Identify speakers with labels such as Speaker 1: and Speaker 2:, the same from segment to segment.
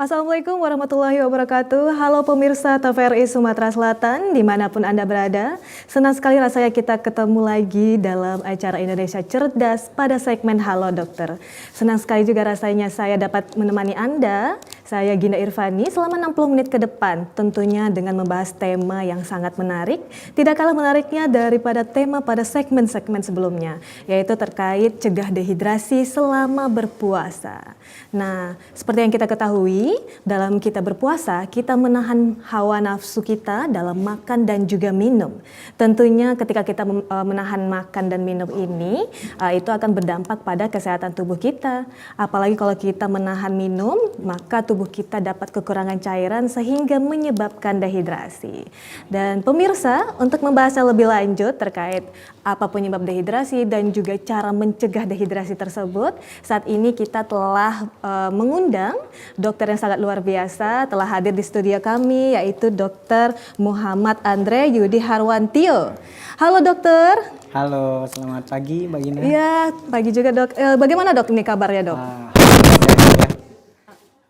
Speaker 1: Assalamualaikum warahmatullahi wabarakatuh. Halo pemirsa TVRI Sumatera Selatan, dimanapun Anda berada. Senang sekali rasanya kita ketemu lagi dalam acara Indonesia Cerdas pada segmen Halo Dokter. Senang sekali juga rasanya saya dapat menemani Anda, saya Ginda Irvani, selama 60 menit ke depan. Tentunya dengan membahas tema yang sangat menarik, tidak kalah menariknya daripada tema pada segmen-segmen sebelumnya, yaitu terkait cegah dehidrasi selama berpuasa. Nah, seperti yang kita ketahui, dalam kita berpuasa, kita menahan hawa nafsu kita dalam makan dan juga minum. Tentunya ketika kita menahan makan dan minum ini, itu akan berdampak pada kesehatan tubuh kita. Apalagi kalau kita menahan minum, maka tubuh kita dapat kekurangan cairan sehingga menyebabkan dehidrasi. Dan pemirsa, untuk membahasnya lebih lanjut terkait apa penyebab dehidrasi dan juga cara mencegah dehidrasi tersebut, saat ini kita telah mengundang dokter yang sangat luar biasa telah hadir di studio kami, yaitu Dr. Muhammad Andre Yudi Harwantio. Halo dokter.
Speaker 2: Halo, selamat pagi Mbak Gina.
Speaker 1: Iya, pagi juga dok. Bagaimana dok ini kabarnya dok?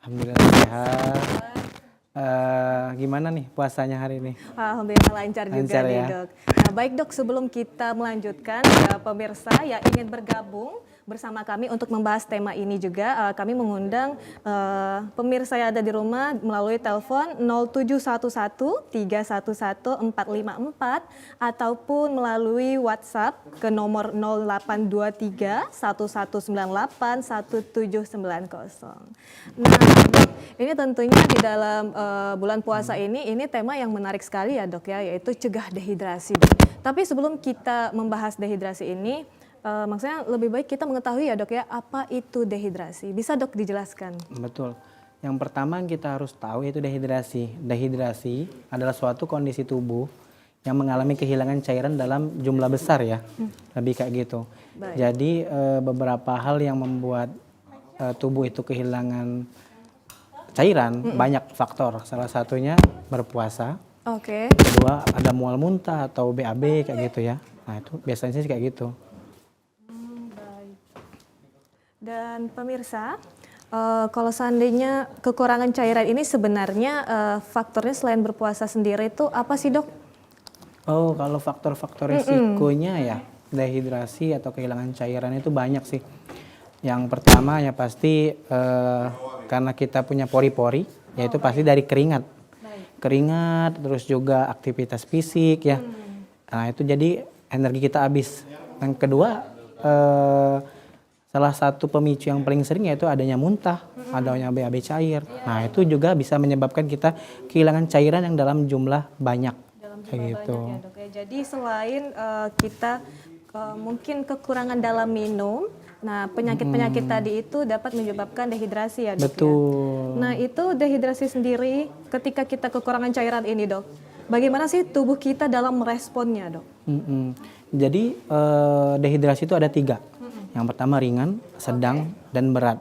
Speaker 2: Alhamdulillah sehat. Gimana nih puasanya hari ini?
Speaker 1: Alhamdulillah lancar juga nih
Speaker 2: ya?
Speaker 1: dok. Nah baik dok, sebelum kita melanjutkan, pemirsa yang ingin bergabung bersama kami untuk membahas tema ini juga, kami mengundang pemirsa yang ada di rumah melalui telepon 0711 311 454 ataupun melalui WhatsApp ke nomor 0823 1198 1790. Nah, ini tentunya di dalam bulan puasa ini tema yang menarik sekali ya dok ya, yaitu cegah dehidrasi. Tapi sebelum kita membahas dehidrasi ini, maksudnya lebih baik kita mengetahui ya dok ya, apa itu dehidrasi? Bisa dok dijelaskan?
Speaker 2: Betul. Yang pertama yang kita harus tahu yaitu dehidrasi. Dehidrasi adalah suatu kondisi tubuh yang mengalami kehilangan cairan dalam jumlah besar ya. Lebih kayak gitu.
Speaker 1: Baik.
Speaker 2: Jadi beberapa hal yang membuat tubuh itu kehilangan cairan, banyak faktor. Salah satunya berpuasa.
Speaker 1: Oke.
Speaker 2: Kedua ada mual muntah atau BAB kayak gitu ya. Nah itu biasanya sih kayak gitu.
Speaker 1: Dan pemirsa, kalau seandainya kekurangan cairan ini sebenarnya faktornya selain berpuasa sendiri itu apa sih dok?
Speaker 2: Oh, kalau faktor-faktor risikonya ya dehidrasi atau kehilangan cairan itu banyak sih. Yang pertama ya pasti karena kita punya pori-pori, yaitu pasti dari keringat. Keringat, terus juga aktivitas fisik ya. Nah itu jadi energi kita habis. Yang kedua, salah satu pemicu yang paling sering yaitu adanya muntah, adanya BAB cair. Nah itu juga bisa menyebabkan kita kehilangan cairan yang dalam jumlah banyak. Kayak gitu.
Speaker 1: Banyak ya dok ya. Jadi selain kita mungkin kekurangan dalam minum, nah penyakit-penyakit tadi itu dapat menyebabkan dehidrasi ya dok.
Speaker 2: Betul.
Speaker 1: Ya? Nah itu dehidrasi sendiri ketika kita kekurangan cairan ini dok, bagaimana sih tubuh kita dalam meresponnya dok?
Speaker 2: Jadi dehidrasi itu ada 3. Yang pertama ringan, sedang, dan berat.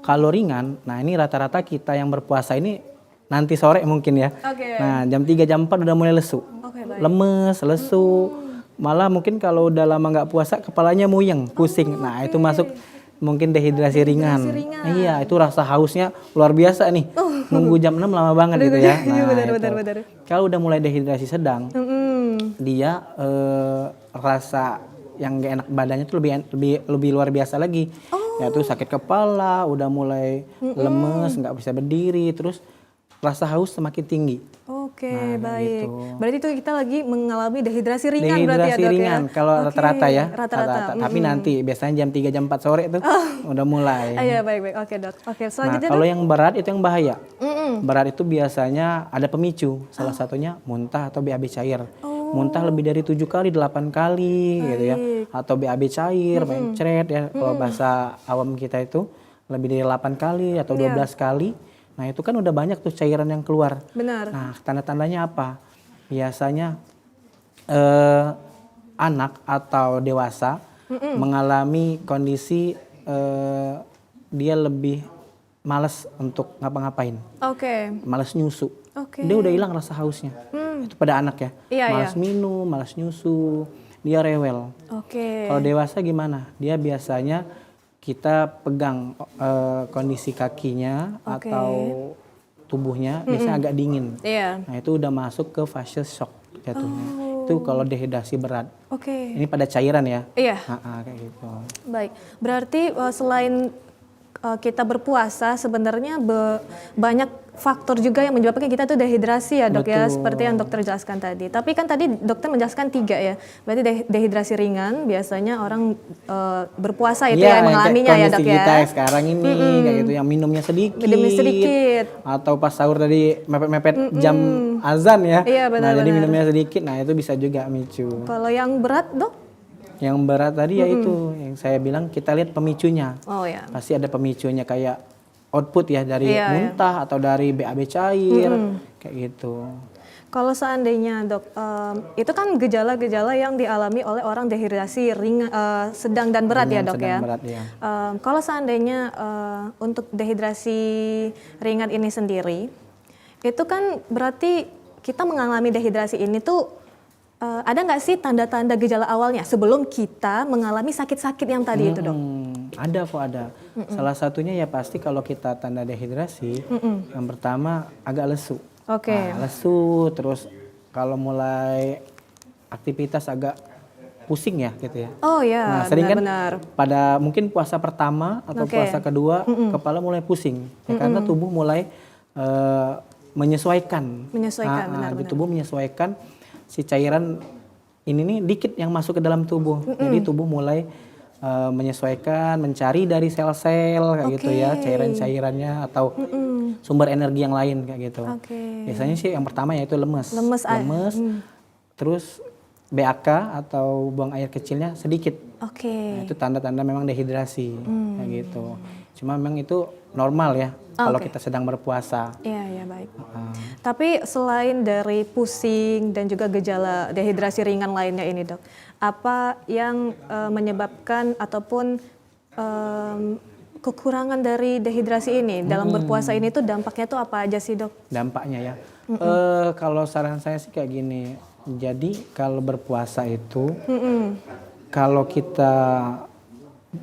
Speaker 2: Kalau ringan, nah ini rata-rata kita yang berpuasa ini nanti sore mungkin ya. Nah jam 3, jam 4 udah mulai lesu. Lemes, lesu. Malah mungkin kalau udah lama nggak puasa kepalanya muyeng, pusing. Nah itu masuk mungkin dehidrasi ringan. Iya itu rasa hausnya luar biasa nih. Nunggu jam 6 lama banget gitu ya. Nah,
Speaker 1: benar.
Speaker 2: kalau udah mulai dehidrasi sedang, dia rasa yang gak enak badannya tuh lebih luar biasa lagi. Yaitu sakit kepala, udah mulai lemes, nggak bisa berdiri, terus rasa haus semakin tinggi.
Speaker 1: Oke,
Speaker 2: Nah,
Speaker 1: baik.
Speaker 2: gitu.
Speaker 1: Berarti itu kita lagi mengalami dehidrasi ringan berarti ya
Speaker 2: Dehidrasi
Speaker 1: dok
Speaker 2: ringan
Speaker 1: ya?
Speaker 2: kalau rata-rata ya.
Speaker 1: Rata-rata.
Speaker 2: Tapi nanti biasanya jam 3, jam 4 sore itu udah mulai.
Speaker 1: Iya baik. Oke dok. Oke selanjutnya
Speaker 2: Kalau
Speaker 1: dok.
Speaker 2: yang berat itu yang bahaya. Berat itu biasanya ada pemicu. Salah satunya muntah atau BAB cair. Muntah lebih dari 7 kali, 8 kali gitu ya. Atau BAB cair, mencret ya. Kalau bahasa awam kita itu lebih dari 8 kali atau 12 kali. Nah itu kan udah banyak tuh cairan yang keluar.
Speaker 1: Benar.
Speaker 2: Nah tanda-tandanya apa? Biasanya anak atau dewasa mengalami kondisi dia lebih malas untuk ngapa-ngapain. Malas nyusu. Dia udah hilang rasa hausnya. Itu pada anak ya. Malas minum, malas nyusu, dia rewel. Kalau dewasa gimana? Dia biasanya kita pegang kondisi kakinya atau tubuhnya biasanya agak dingin.
Speaker 1: Iya.
Speaker 2: Nah itu udah masuk ke fase shock jatuhnya. Itu kalau dehidrasi berat.
Speaker 1: Oke.
Speaker 2: Ini pada cairan ya.
Speaker 1: Iya.
Speaker 2: Kayak gitu.
Speaker 1: Baik. Berarti selain kita berpuasa sebenarnya banyak faktor juga yang menyebabkan kita tuh dehidrasi ya dok ya,
Speaker 2: Betul.
Speaker 1: seperti yang dokter jelaskan tadi. Tapi kan tadi dokter menjelaskan 3 ya, berarti dehidrasi ringan biasanya orang berpuasa itu ya mengalaminya ya dok ya.
Speaker 2: Kita sekarang ini kayak gitu, yang minumnya sedikit. Atau pas sahur tadi mepet-mepet jam azan ya.
Speaker 1: Iya, benar,
Speaker 2: jadi minumnya sedikit, nah itu bisa juga micu.
Speaker 1: Kalau yang berat dok?
Speaker 2: Yang berat tadi ya itu yang saya bilang kita lihat pemicunya.
Speaker 1: Oh ya.
Speaker 2: Pasti ada pemicunya kayak output ya dari muntah atau dari BAB cair kayak gitu.
Speaker 1: Kalau seandainya dok, itu kan gejala-gejala yang dialami oleh orang dehidrasi ringan, sedang dan berat ya dok ya.
Speaker 2: Berat, ya.
Speaker 1: Kalau seandainya untuk dehidrasi ringan ini sendiri, itu kan berarti kita mengalami dehidrasi ini tuh ada nggak sih tanda-tanda gejala awalnya sebelum kita mengalami sakit-sakit yang tadi itu dok?
Speaker 2: Ada kok ada. Salah satunya ya pasti kalau kita tanda dehidrasi, yang pertama agak lesu.
Speaker 1: Oke.
Speaker 2: Nah, lesu, terus kalau mulai aktivitas agak pusing ya gitu ya.
Speaker 1: Oh ya,
Speaker 2: nah, sering
Speaker 1: benar-benar.
Speaker 2: kan pada mungkin puasa pertama atau puasa kedua kepala mulai pusing ya, karena tubuh mulai menyesuaikan. Benar-benar. Tubuh menyesuaikan si cairan ini nih dikit yang masuk ke dalam tubuh. Jadi tubuh mulai menyesuaikan, mencari dari sel-sel kayak gitu ya, cairan-cairannya atau sumber energi yang lain kayak gitu. Biasanya sih yang pertama yaitu lemes. Terus BAK atau buang air kecilnya sedikit. Nah, itu tanda-tanda memang dehidrasi kayak gitu. Cuma memang itu normal ya kalau kita sedang berpuasa.
Speaker 1: Iya, baik. Tapi selain dari pusing dan juga gejala dehidrasi ringan lainnya ini dok, apa yang menyebabkan ataupun kekurangan dari dehidrasi ini dalam berpuasa ini tuh dampaknya tuh apa aja sih dok?
Speaker 2: Dampaknya ya, kalau saran saya sih kayak gini, jadi kalau berpuasa itu kalau kita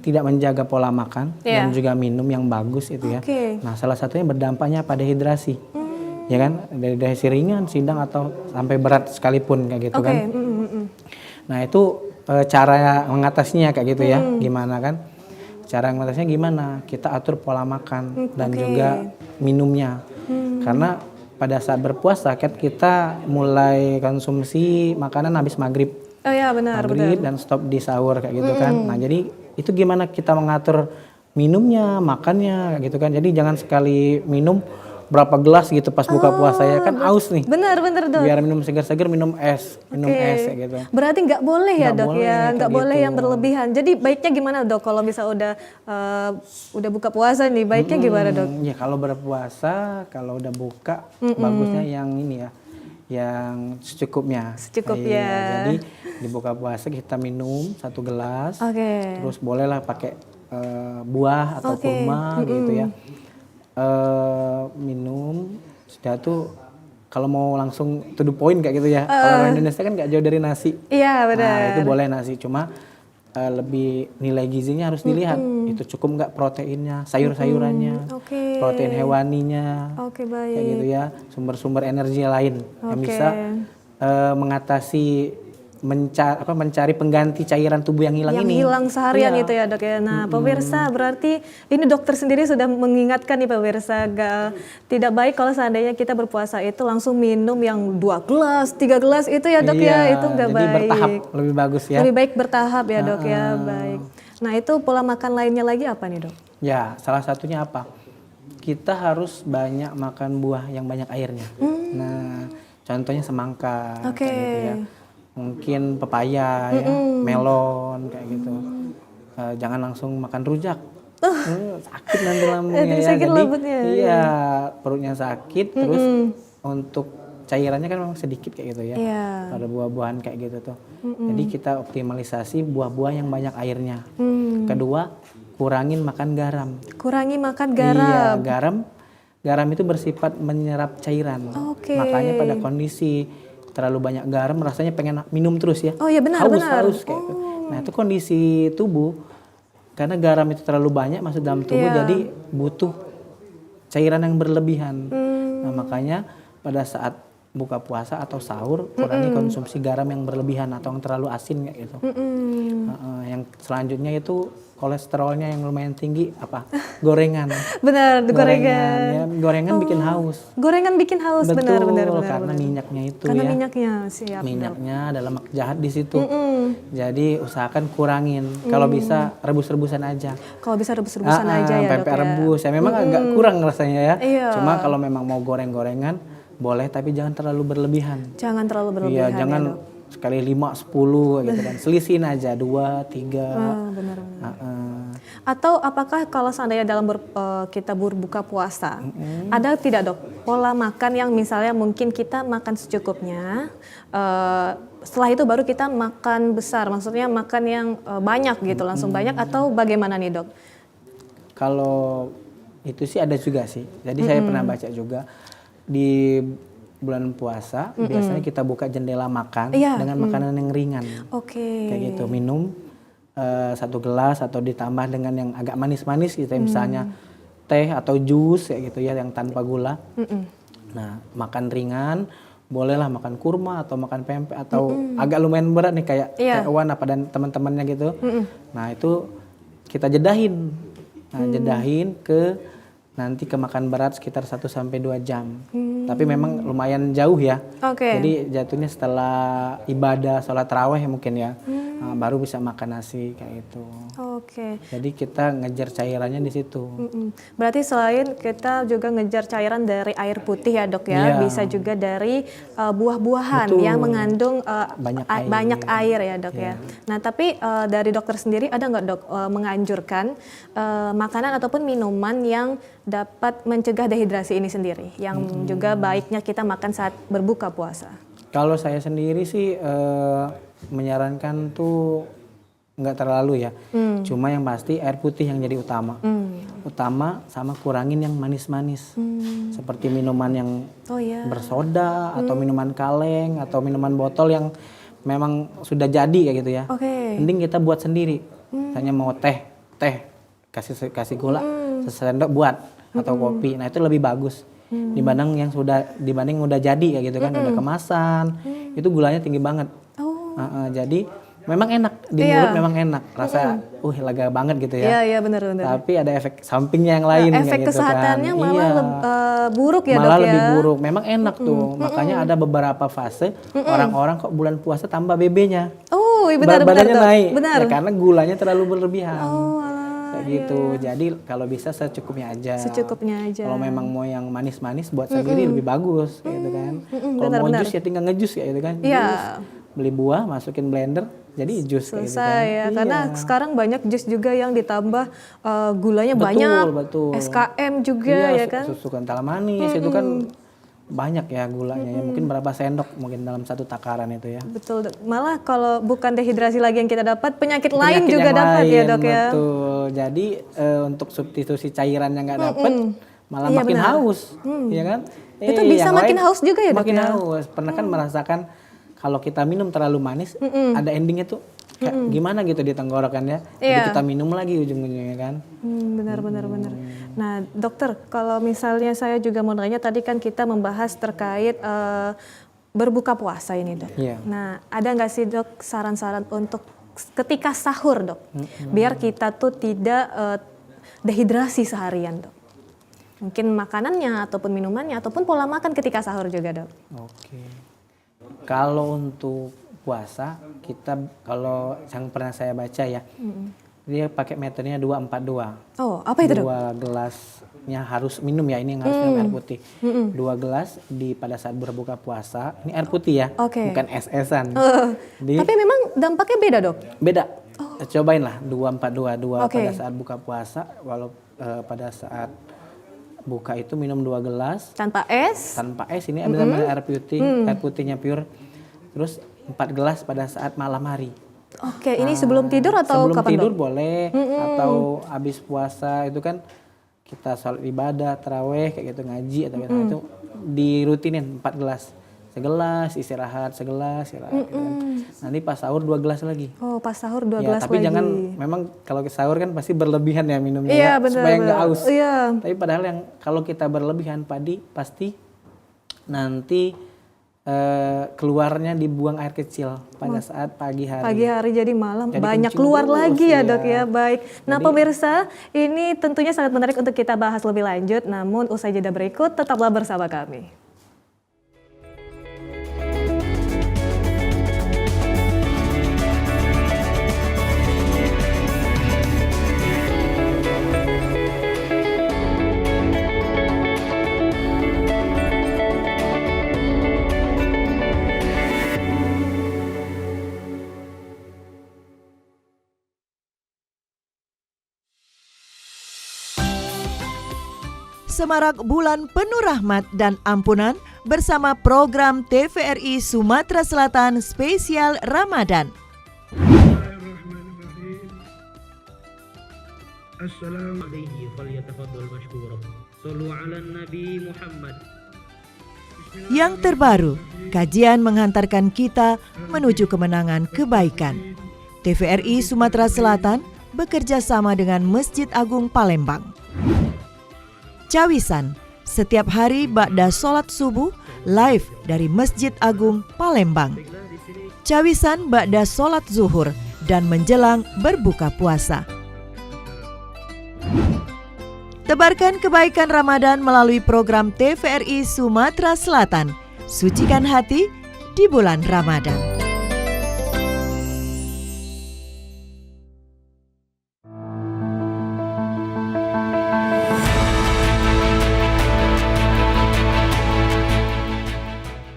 Speaker 2: tidak menjaga pola makan dan juga minum yang bagus itu ya. Nah, salah satunya berdampaknya pada dehidrasi. Ya kan? Dehidrasi ringan, sedang atau sampai berat sekalipun kayak gitu kan. Nah, itu cara mengatasinya kayak gitu ya. Gimana kan? Cara mengatasinya gimana? Kita atur pola makan dan juga minumnya. Karena pada saat berpuasa kan kita mulai konsumsi makanan habis maghrib.
Speaker 1: Oh ya, benar.
Speaker 2: Dan stop di sahur kayak gitu kan. Nah, jadi itu gimana kita mengatur minumnya, makannya gitu kan. Jadi jangan sekali minum berapa gelas gitu pas buka puasa ya kan aus nih.
Speaker 1: Benar dok.
Speaker 2: Biar minum segar-segar minum es kayak gitu.
Speaker 1: Berarti nggak boleh ya dok ya, nggak boleh
Speaker 2: gitu.
Speaker 1: yang berlebihan. Jadi baiknya gimana dok kalau bisa udah buka puasa nih, baiknya gimana dok?
Speaker 2: Ya kalau berpuasa, kalau udah buka bagusnya yang ini ya, yang secukupnya. Jadi di buka puasa kita minum 1 gelas, terus bolehlah pakai buah atau kurma gitu ya. Minum sudah tuh kalau mau langsung to the point kayak gitu ya. Kalau orang Indonesia kan nggak jauh dari nasi.
Speaker 1: Iya benar.
Speaker 2: Nah, itu boleh nasi, cuma lebih nilai gizinya harus dilihat. Itu cukup nggak proteinnya, sayur-sayurannya, protein hewaninya,
Speaker 1: baik.
Speaker 2: kayak gitu ya. Sumber-sumber energi lain yang bisa mengatasi mencari pengganti cairan tubuh yang hilang ini.
Speaker 1: Yang hilang seharian itu ya dok ya. Nah pemirsa, berarti ini dokter sendiri sudah mengingatkan nih pemirsa, tidak baik kalau seandainya kita berpuasa itu langsung minum yang 2 gelas, 3 gelas itu ya dok ya, itu nggak baik.
Speaker 2: Jadi bertahap lebih bagus ya.
Speaker 1: Lebih baik bertahap ya dok ya, baik. Nah itu pola makan lainnya lagi apa nih dok?
Speaker 2: Ya salah satunya apa? Kita harus banyak makan buah yang banyak airnya. Nah contohnya semangka kayak gitu ya. Mungkin pepaya ya, melon kayak gitu. Jangan langsung makan rujak. Sakit nanti lambungnya ya.
Speaker 1: Sakit lambungnya.
Speaker 2: Iya, perutnya sakit terus untuk cairannya kan memang sedikit kayak gitu ya. Pada buah-buahan kayak gitu tuh. Jadi kita optimalisasi buah-buah yang banyak airnya. Kedua, kurangin makan garam.
Speaker 1: Kurangi makan garam.
Speaker 2: Iya, garam itu bersifat menyerap cairan. Makanya pada kondisi terlalu banyak garam rasanya pengen minum terus ya.
Speaker 1: Oh iya benar.
Speaker 2: Haus kayak gitu. Nah itu kondisi tubuh karena garam itu terlalu banyak masuk dalam tubuh jadi butuh cairan yang berlebihan. Nah makanya pada saat buka puasa atau sahur kurangi konsumsi garam yang berlebihan atau yang terlalu asin kayak gitu. Yang selanjutnya itu kolesterolnya yang lumayan tinggi apa? Gorengan.
Speaker 1: Benar, gorengan.
Speaker 2: Ya, gorengan bikin haus.
Speaker 1: Gorengan bikin haus,
Speaker 2: Betul,
Speaker 1: benar.
Speaker 2: karena minyaknya itu
Speaker 1: Karena
Speaker 2: ya.
Speaker 1: minyaknya, siap.
Speaker 2: Minyaknya ada lemak jahat di situ. Jadi usahakan kurangin. Kalau bisa rebus-rebusan aja.
Speaker 1: Kalau bisa rebus-rebusan aja ya, Dok,
Speaker 2: pempek
Speaker 1: ya.
Speaker 2: rebus ya memang agak kurang rasanya ya.
Speaker 1: Iya.
Speaker 2: Cuma kalau memang mau goreng-gorengan boleh tapi jangan terlalu berlebihan.
Speaker 1: Jangan terlalu berlebihan
Speaker 2: Iya, jangan
Speaker 1: ya, Dok.
Speaker 2: sekali 5, 10 gitu kan. Selisihin aja 2, 3.
Speaker 1: Benar. Atau apakah kalau seandainya kita berbuka puasa, ada tidak, Dok, pola makan yang misalnya mungkin kita makan secukupnya, setelah itu baru kita makan besar, maksudnya makan yang banyak gitu, langsung banyak, atau bagaimana nih, Dok?
Speaker 2: Kalau itu sih ada juga sih. Jadi saya pernah baca juga di bulan puasa biasanya kita buka jendela makan dengan makanan yang ringan.
Speaker 1: Oke.
Speaker 2: Kayak gitu, minum 1 gelas atau ditambah dengan yang agak manis-manis gitu, misalnya teh atau jus kayak gitu ya yang tanpa gula. Nah, makan ringan, bolehlah makan kurma atau makan pempek atau agak lumayan berat nih kayak Wan apa dan teman-temannya gitu. Nah, itu kita jedahin. Nah, jedahin ke nanti ke makan berat sekitar 1-2 jam. Tapi memang lumayan jauh ya. Jadi jatuhnya setelah ibadah sholat tarawih mungkin ya. Nah, baru bisa makan nasi kayak gitu. Jadi kita ngejar cairannya di situ.
Speaker 1: Berarti selain kita juga ngejar cairan dari air putih ya, Dok ya, bisa juga dari buah-buahan yang mengandung banyak air ya, Dok ya. Nah, tapi dari dokter sendiri ada nggak, Dok, menganjurkan makanan ataupun minuman yang dapat mencegah dehidrasi ini sendiri, yang juga baiknya kita makan saat berbuka puasa?
Speaker 2: Kalau saya sendiri sih menyarankan tuh nggak terlalu ya. Cuma yang pasti air putih yang jadi utama. Utama sama kurangin yang manis-manis. Seperti minuman yang bersoda atau minuman kaleng atau minuman botol yang memang sudah jadi kayak gitu ya. Mending kita buat sendiri. Misalnya mau teh kasih gula sesendok buat atau kopi. Nah, itu lebih bagus dibanding dibanding udah jadi kayak gitu kan, udah kemasan. Itu gulanya tinggi banget. Jadi memang enak di mulut, memang enak rasa lega banget gitu ya.
Speaker 1: Iya benar.
Speaker 2: Tapi ada efek sampingnya yang lain
Speaker 1: efek
Speaker 2: gitu
Speaker 1: kesehatannya
Speaker 2: kan.
Speaker 1: malah buruk ya,
Speaker 2: malah
Speaker 1: Dok ya.
Speaker 2: lebih buruk. Memang enak tuh. Makanya ada beberapa fase orang-orang kok bulan puasa tambah BB-nya.
Speaker 1: Benar
Speaker 2: badannya
Speaker 1: Dok.
Speaker 2: naik.
Speaker 1: Benar.
Speaker 2: Ya, karena gulanya terlalu berlebihan. Kayak gitu. Jadi kalau bisa secukupnya aja. Kalau memang mau yang manis-manis buat sendiri lebih bagus kayak gitu kan. Kalau mau jus ya tinggal ngejus kayak gitu kan. Beli buah, masukin blender, jadi jus kayak gitu kan.
Speaker 1: Ya, karena sekarang banyak jus juga yang ditambah gulanya banyak. SKM juga ya kan.
Speaker 2: Susu kental manis itu kan banyak ya gulanya ya, mungkin berapa sendok mungkin dalam 1 takaran itu ya.
Speaker 1: Betul, Dok. Malah kalau bukan dehidrasi lagi yang kita dapat, penyakit lain juga dapat ya, Dok ya.
Speaker 2: Betul. Jadi untuk substitusi cairan yang nggak dapat malah makin haus, ya kan?
Speaker 1: Itu bisa makin haus juga ya, Dok?
Speaker 2: Makin haus. Pernah kan merasakan kalau kita minum terlalu manis, ada endingnya tuh kayak gimana gitu di tenggorokannya. Jadi kita minum lagi ujung-ujungnya kan.
Speaker 1: Benar. Nah, dokter, kalau misalnya saya juga mau nanya, tadi kan kita membahas terkait berbuka puasa ini, Dok. Nah, ada nggak sih, Dok, saran-saran untuk ketika sahur, Dok? Biar kita tuh tidak dehidrasi seharian, Dok. Mungkin makanannya ataupun minumannya ataupun pola makan ketika sahur juga, Dok.
Speaker 2: Kalau untuk puasa, kita kalau yang pernah saya baca ya, dia pakai metodenya 2-4-2.
Speaker 1: Apa itu, Dok?
Speaker 2: 2 gelasnya harus minum ya, ini yang harus minum air putih. 2 gelas pada saat berbuka puasa, ini air putih ya, bukan es-esan.
Speaker 1: Tapi memang dampaknya beda, Dok?
Speaker 2: Beda. Cobain lah 2-4-2 pada saat buka puasa, pada saat buka itu minum 2 gelas.
Speaker 1: Tanpa es?
Speaker 2: Tanpa es, ini ada namanya air putih, air putihnya pure. Terus 4 gelas pada saat malam hari.
Speaker 1: Ini sebelum tidur atau
Speaker 2: sebelum
Speaker 1: kapan,
Speaker 2: tidur
Speaker 1: Dok?
Speaker 2: boleh, atau habis puasa itu kan kita sholat ibadah, taraweh kayak gitu, ngaji atau gitu, itu dirutinin 4 gelas. Segelas istirahat, segelas istirahat gitu kan. Nanti pas sahur 2 gelas lagi.
Speaker 1: Pas sahur 2 gelas
Speaker 2: tapi
Speaker 1: lagi.
Speaker 2: jangan, memang kalau ke sahur kan pasti berlebihan ya minumnya, supaya nggak haus. Tapi padahal yang kalau kita berlebihan pasti nanti keluarnya dibuang air kecil pada saat pagi hari.
Speaker 1: Pagi hari jadi malam
Speaker 2: Jadi
Speaker 1: banyak
Speaker 2: kencing
Speaker 1: keluar
Speaker 2: terus,
Speaker 1: lagi ya
Speaker 2: iya.
Speaker 1: dok ya. Baik. Nah pemirsa, ini tentunya sangat menarik untuk kita bahas lebih lanjut. Namun usai jeda berikut tetaplah bersama kami.
Speaker 3: Semarak bulan penuh rahmat dan ampunan bersama program TVRI Sumatera Selatan spesial Ramadan.
Speaker 4: Assalamualaikum falyatafaddal mashkura. Shallu 'alan nabi Muhammad.
Speaker 3: Yang terbaru, kajian menghantarkan kita menuju kemenangan kebaikan. TVRI Sumatera Selatan bekerja sama dengan Masjid Agung Palembang. Cawisan, setiap hari ba'da sholat subuh, live dari Masjid Agung Palembang. Cawisan ba'da sholat zuhur dan menjelang berbuka puasa. Tebarkan kebaikan Ramadan melalui program TVRI Sumatera Selatan. Sucikan hati di bulan Ramadan.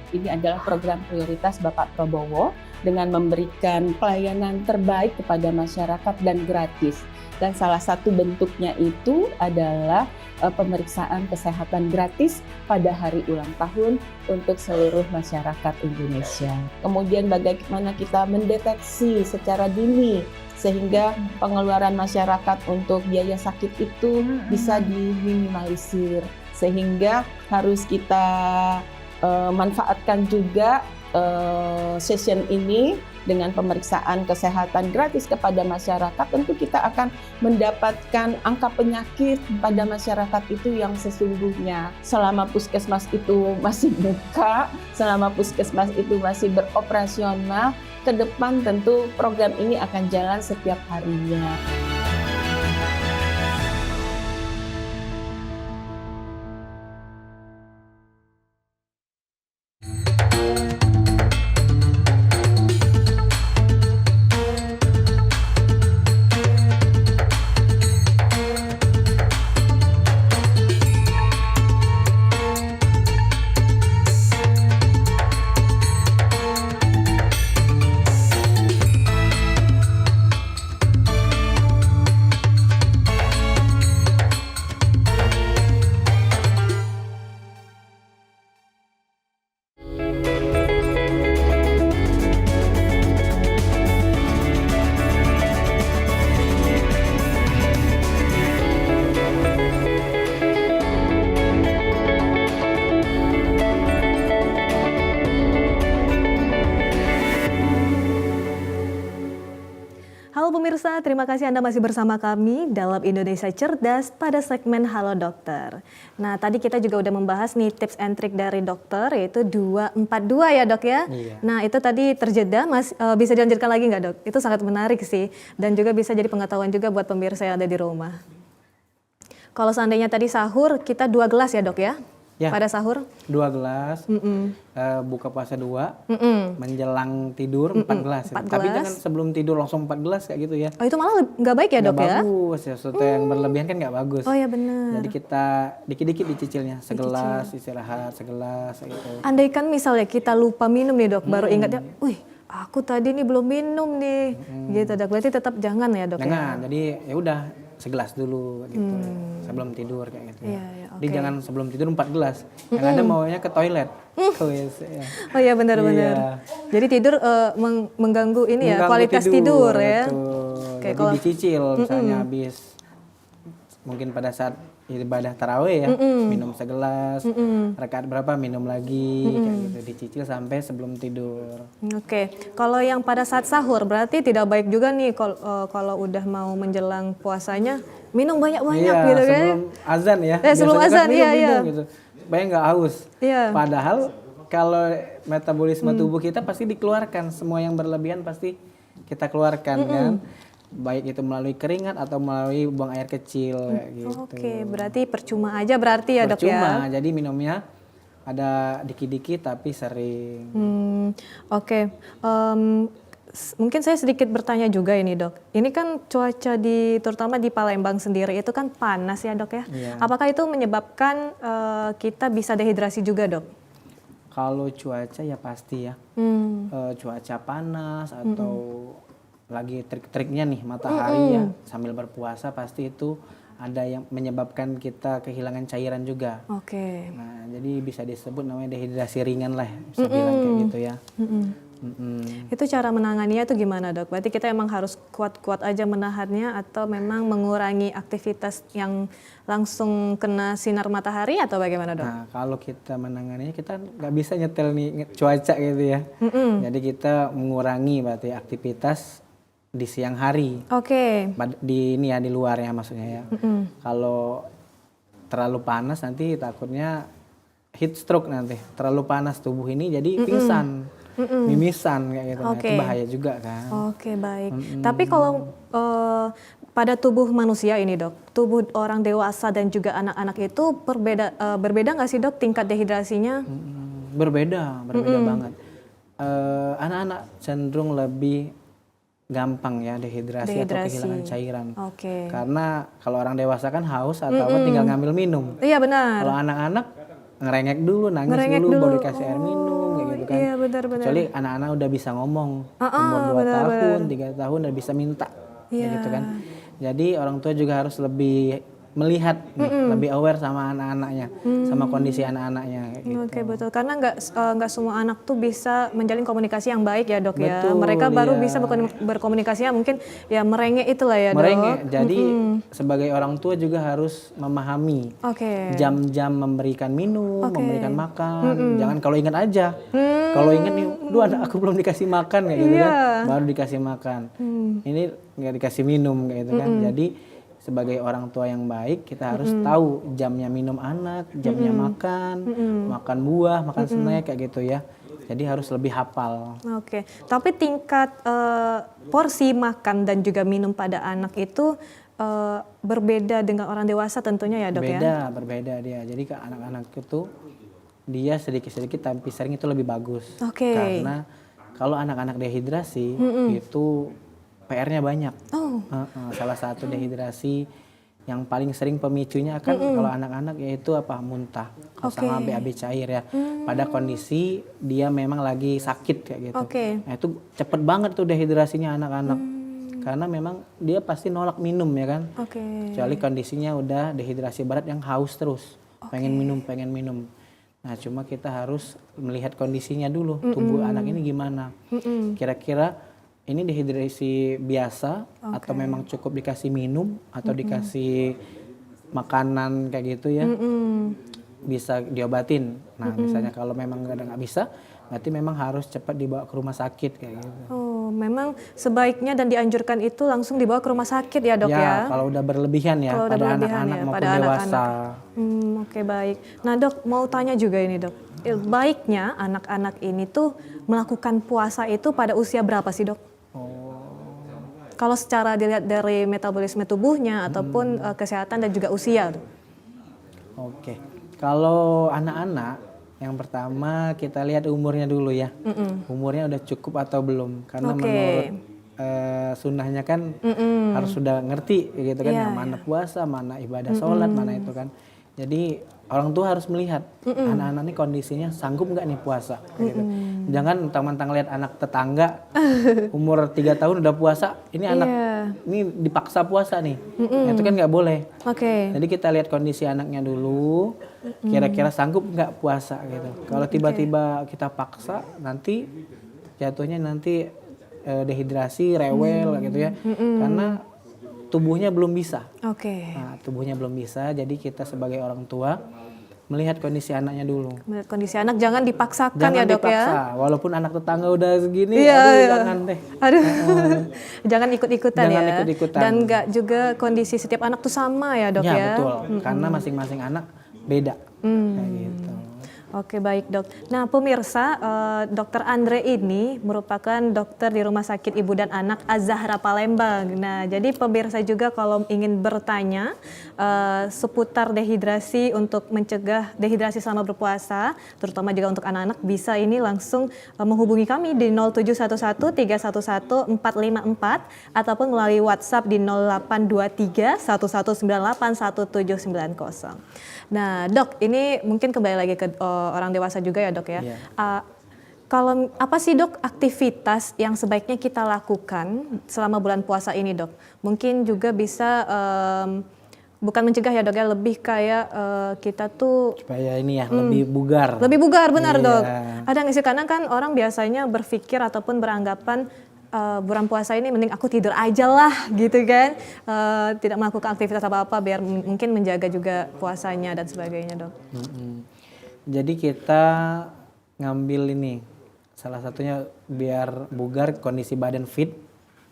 Speaker 5: Ini adalah program prioritas Bapak Prabowo dengan memberikan pelayanan terbaik kepada masyarakat dan gratis. Dan salah satu bentuknya itu adalah pemeriksaan kesehatan gratis pada hari ulang tahun untuk seluruh masyarakat Indonesia. Kemudian bagaimana kita mendeteksi secara dini sehingga pengeluaran masyarakat untuk biaya sakit itu bisa diminimalisir. Sehingga harus kita manfaatkan juga session ini dengan pemeriksaan kesehatan gratis kepada masyarakat. Tentu kita akan mendapatkan angka penyakit pada masyarakat itu yang sesungguhnya. Selama puskesmas itu masih buka, selama puskesmas itu masih beroperasional, ke depan tentu program ini akan jalan setiap harinya.
Speaker 1: Halo pemirsa, terima kasih Anda masih bersama kami dalam Indonesia Cerdas pada segmen Halo Dokter. Nah tadi kita juga udah membahas nih tips and trick dari dokter yaitu 242 ya dok ya.
Speaker 2: Iya.
Speaker 1: Nah itu tadi terjeda, bisa dilanjutkan lagi nggak dok? Itu sangat menarik sih dan juga bisa jadi pengetahuan juga buat pemirsa yang ada di rumah. Kalau seandainya tadi sahur kita 2 gelas ya dok ya?
Speaker 2: Ya.
Speaker 1: Pada sahur?
Speaker 2: 2 gelas, buka puasa 2, menjelang tidur 4 gelas.
Speaker 1: 4
Speaker 2: Tapi
Speaker 1: gelas.
Speaker 2: jangan sebelum tidur langsung 4 gelas kayak gitu ya.
Speaker 1: Oh itu malah nggak baik ya dok
Speaker 2: Nggak
Speaker 1: ya?
Speaker 2: bagus ya, sesuatu yang berlebihan kan nggak bagus.
Speaker 1: Oh ya benar.
Speaker 2: Jadi kita dikit-dikit dicicilnya, segelas istirahat, segelas kayak gitu.
Speaker 1: Andaikan misalnya kita lupa minum nih dok, baru ingatnya, wih aku tadi nih belum minum nih, gitu dok. Berarti tetap jangan ya dok ya?
Speaker 2: Jangan, jadi ya udah segelas dulu gitu sebelum tidur kayak gitu.
Speaker 1: Iya, iya,
Speaker 2: Jadi
Speaker 1: oke.
Speaker 2: jangan sebelum tidur 4 gelas. Yang ada maunya ke toilet. Oh, yes, ya.
Speaker 1: Oh iya benar-benar.
Speaker 2: Iya.
Speaker 1: Jadi tidur mengganggu ini ya,
Speaker 2: Mengganggu
Speaker 1: kualitas tidur ya.
Speaker 2: betul.
Speaker 1: Oke,
Speaker 2: Jadi
Speaker 1: kalau-
Speaker 2: dicicil misalnya habis mungkin pada saat ibadah tarawih ya, minum segelas, rakaat berapa minum lagi, kayak gitu dicicil sampai sebelum tidur.
Speaker 1: Oke, kalau yang pada saat sahur berarti tidak baik juga nih kalau udah mau menjelang puasanya minum banyak-banyak
Speaker 2: Iya,
Speaker 1: gitu kan?
Speaker 2: sebelum azan ya.
Speaker 1: Sebelum
Speaker 2: Biasanya kan
Speaker 1: azan, iya,
Speaker 2: minum
Speaker 1: iya.
Speaker 2: gitu. supaya nggak haus.
Speaker 1: Iya.
Speaker 2: Padahal kalau metabolisme tubuh kita pasti dikeluarkan, semua yang berlebihan pasti kita keluarkan kan. Baik itu melalui keringat atau melalui buang air kecil kayak gitu.
Speaker 1: Oke, berarti percuma aja berarti ya dok ya?
Speaker 2: Percuma, jadi minumnya ada dikit-dikit tapi sering.
Speaker 1: Oke. Mungkin saya sedikit bertanya juga ini dok. Ini kan cuaca terutama di Palembang sendiri itu kan panas ya dok ya?
Speaker 2: Iya.
Speaker 1: Apakah itu menyebabkan kita bisa dehidrasi juga dok?
Speaker 2: Kalau cuaca ya pasti ya. Cuaca panas atau lagi trik-triknya nih matahari ya sambil berpuasa pasti itu ada yang menyebabkan kita kehilangan cairan juga.
Speaker 1: Oke.
Speaker 2: Nah, jadi bisa disebut namanya dehidrasi ringan lah, bisa bilang kayak gitu ya.
Speaker 1: Itu cara menanganinya itu gimana dok? Berarti kita emang harus kuat-kuat aja menahannya atau memang mengurangi aktivitas yang langsung kena sinar matahari atau bagaimana dok?
Speaker 2: Nah, kalau kita menanganinya kita nggak bisa nyetel nih cuaca gitu ya. Jadi kita mengurangi berarti aktivitas di siang hari.
Speaker 1: Oke.
Speaker 2: Di ini ya di luar ya maksudnya ya. Kalau terlalu panas nanti takutnya heat stroke nanti. Terlalu panas tubuh ini jadi pingsan, mimisan kayak gitu. Nah, itu bahaya juga kan.
Speaker 1: Oke, baik. Tapi kalau pada tubuh manusia ini dok, tubuh orang dewasa dan juga anak-anak itu berbeda nggak sih dok tingkat dehidrasinya?
Speaker 2: Berbeda banget. Anak-anak cenderung lebih gampang ya dehidrasi atau kehilangan cairan.
Speaker 1: Oke.
Speaker 2: Karena kalau orang dewasa kan haus atau apa tinggal ngambil minum.
Speaker 1: Iya benar.
Speaker 2: Kalau anak-anak ngerengek dulu, nangis dulu, baru dikasih air minum kayak gitu kan.
Speaker 1: Iya benar-benar.
Speaker 2: Kecuali anak-anak udah bisa ngomong, umur 2 tahun, 3 tahun udah bisa minta, kayak gitu kan. Jadi orang tua juga harus lebih melihat, lebih aware sama anak-anaknya, sama kondisi anak-anaknya. Kayak gitu.
Speaker 1: Oke betul, karena nggak semua anak tuh bisa menjalin komunikasi yang baik ya dok ya.
Speaker 2: Betul,
Speaker 1: Mereka baru
Speaker 2: iya.
Speaker 1: bisa berkomunikasinya mungkin ya merengek itulah ya dok.
Speaker 2: Merengek, jadi sebagai orang tua juga harus memahami jam-jam memberikan minum, memberikan makan. Jangan kalau ingat aja, kalau ingat nih, duh anak aku belum dikasih makan kayak gitu kan, baru dikasih makan. Ini nggak dikasih minum kayak gitu kan. Jadi sebagai orang tua yang baik kita harus tahu jamnya minum anak, jamnya makan, makan buah, makan snack kayak gitu ya. Jadi harus lebih hafal.
Speaker 1: Oke, tapi tingkat porsi makan dan juga minum pada anak itu berbeda dengan orang dewasa tentunya ya dok ya?
Speaker 2: Berbeda dia. Jadi ke anak-anak itu dia sedikit-sedikit tapi sering itu lebih bagus.
Speaker 1: Oke.
Speaker 2: Karena kalau anak-anak dehidrasi itu PR-nya banyak. Salah satu dehidrasi yang paling sering pemicunya akan kalau anak-anak yaitu apa muntah sama BAB cair ya. Pada kondisi dia memang lagi sakit kayak gitu. Nah itu cepet banget tuh dehidrasinya anak-anak. Karena memang dia pasti nolak minum ya kan. Kecuali kondisinya udah dehidrasi berat yang haus terus. Pengen minum. Nah cuma kita harus melihat kondisinya dulu. Tubuh anak ini gimana. Kira-kira ini dehidrasi biasa atau memang cukup dikasih minum atau dikasih makanan kayak gitu ya, bisa diobatin. Nah misalnya kalau memang nggak bisa, berarti memang harus cepat dibawa ke rumah sakit kayak gitu.
Speaker 1: Oh, memang sebaiknya dan dianjurkan itu langsung dibawa ke rumah sakit ya dok ya?
Speaker 2: Ya kalau udah berlebihan ya, pada anak-anak maupun dewasa.
Speaker 1: Oke baik. Nah dok mau tanya juga ini dok, baiknya anak-anak ini tuh melakukan puasa itu pada usia berapa sih dok? Kalau secara dilihat dari metabolisme tubuhnya ataupun kesehatan dan juga usia.
Speaker 2: Oke, kalau anak-anak yang pertama kita lihat umurnya dulu ya. Umurnya udah cukup atau belum? Karena menurut sunnahnya kan harus sudah ngerti gitu kan, yang mana puasa, mana ibadah sholat, mana itu kan. Jadi orang tua harus melihat anak-anak ini kondisinya sanggup nggak nih puasa. Gitu. Jangan mentang-mentang lihat anak tetangga umur 3 tahun udah puasa, ini anak ini dipaksa puasa nih. Nah, itu kan nggak boleh. Jadi kita lihat kondisi anaknya dulu, kira-kira sanggup nggak puasa gitu. Kalau tiba-tiba kita paksa, nanti jatuhnya nanti dehidrasi, rewel gitu ya. Karena tubuhnya belum bisa. Nah, tubuhnya belum bisa, jadi kita sebagai orang tua melihat kondisi anaknya dulu.
Speaker 1: Melihat kondisi anak, jangan dipaksakan
Speaker 2: jangan
Speaker 1: ya dok
Speaker 2: dipaksa.
Speaker 1: ya.
Speaker 2: Walaupun anak tetangga udah segini, jangan deh.
Speaker 1: Jangan ikut-ikutan ya.
Speaker 2: Jangan ikut-ikutan.
Speaker 1: Dan nggak juga kondisi setiap anak tuh sama ya dok ya.
Speaker 2: Ya betul, karena masing-masing anak beda. Kayak gitu.
Speaker 1: Oke, baik dok. Nah pemirsa, dokter Andre ini merupakan dokter di Rumah Sakit Ibu dan Anak Az-Zahra Palembang. Nah jadi pemirsa juga kalau ingin bertanya seputar dehidrasi untuk mencegah dehidrasi selama berpuasa, terutama juga untuk anak-anak, bisa ini langsung menghubungi kami di 0711 311 454 ataupun melalui WhatsApp di 0823 1198 1790. Nah dok, ini mungkin kembali lagi ke orang dewasa juga ya dok ya.
Speaker 2: Iya.
Speaker 1: Kalau apa sih dok aktivitas yang sebaiknya kita lakukan selama bulan puasa ini dok? Mungkin juga bisa bukan mencegah ya dok ya, lebih kayak kita tuh
Speaker 2: Supaya ini ya lebih bugar.
Speaker 1: lebih bugar, benar
Speaker 2: Iya.
Speaker 1: dok. Ada nggak sih, karena kan orang biasanya berpikir ataupun beranggapan bulan puasa ini mending aku tidur aja lah gitu kan, tidak melakukan aktivitas apa-apa biar mungkin menjaga juga puasanya dan sebagainya dok.
Speaker 2: Jadi kita ngambil ini, salah satunya biar bugar, kondisi badan fit,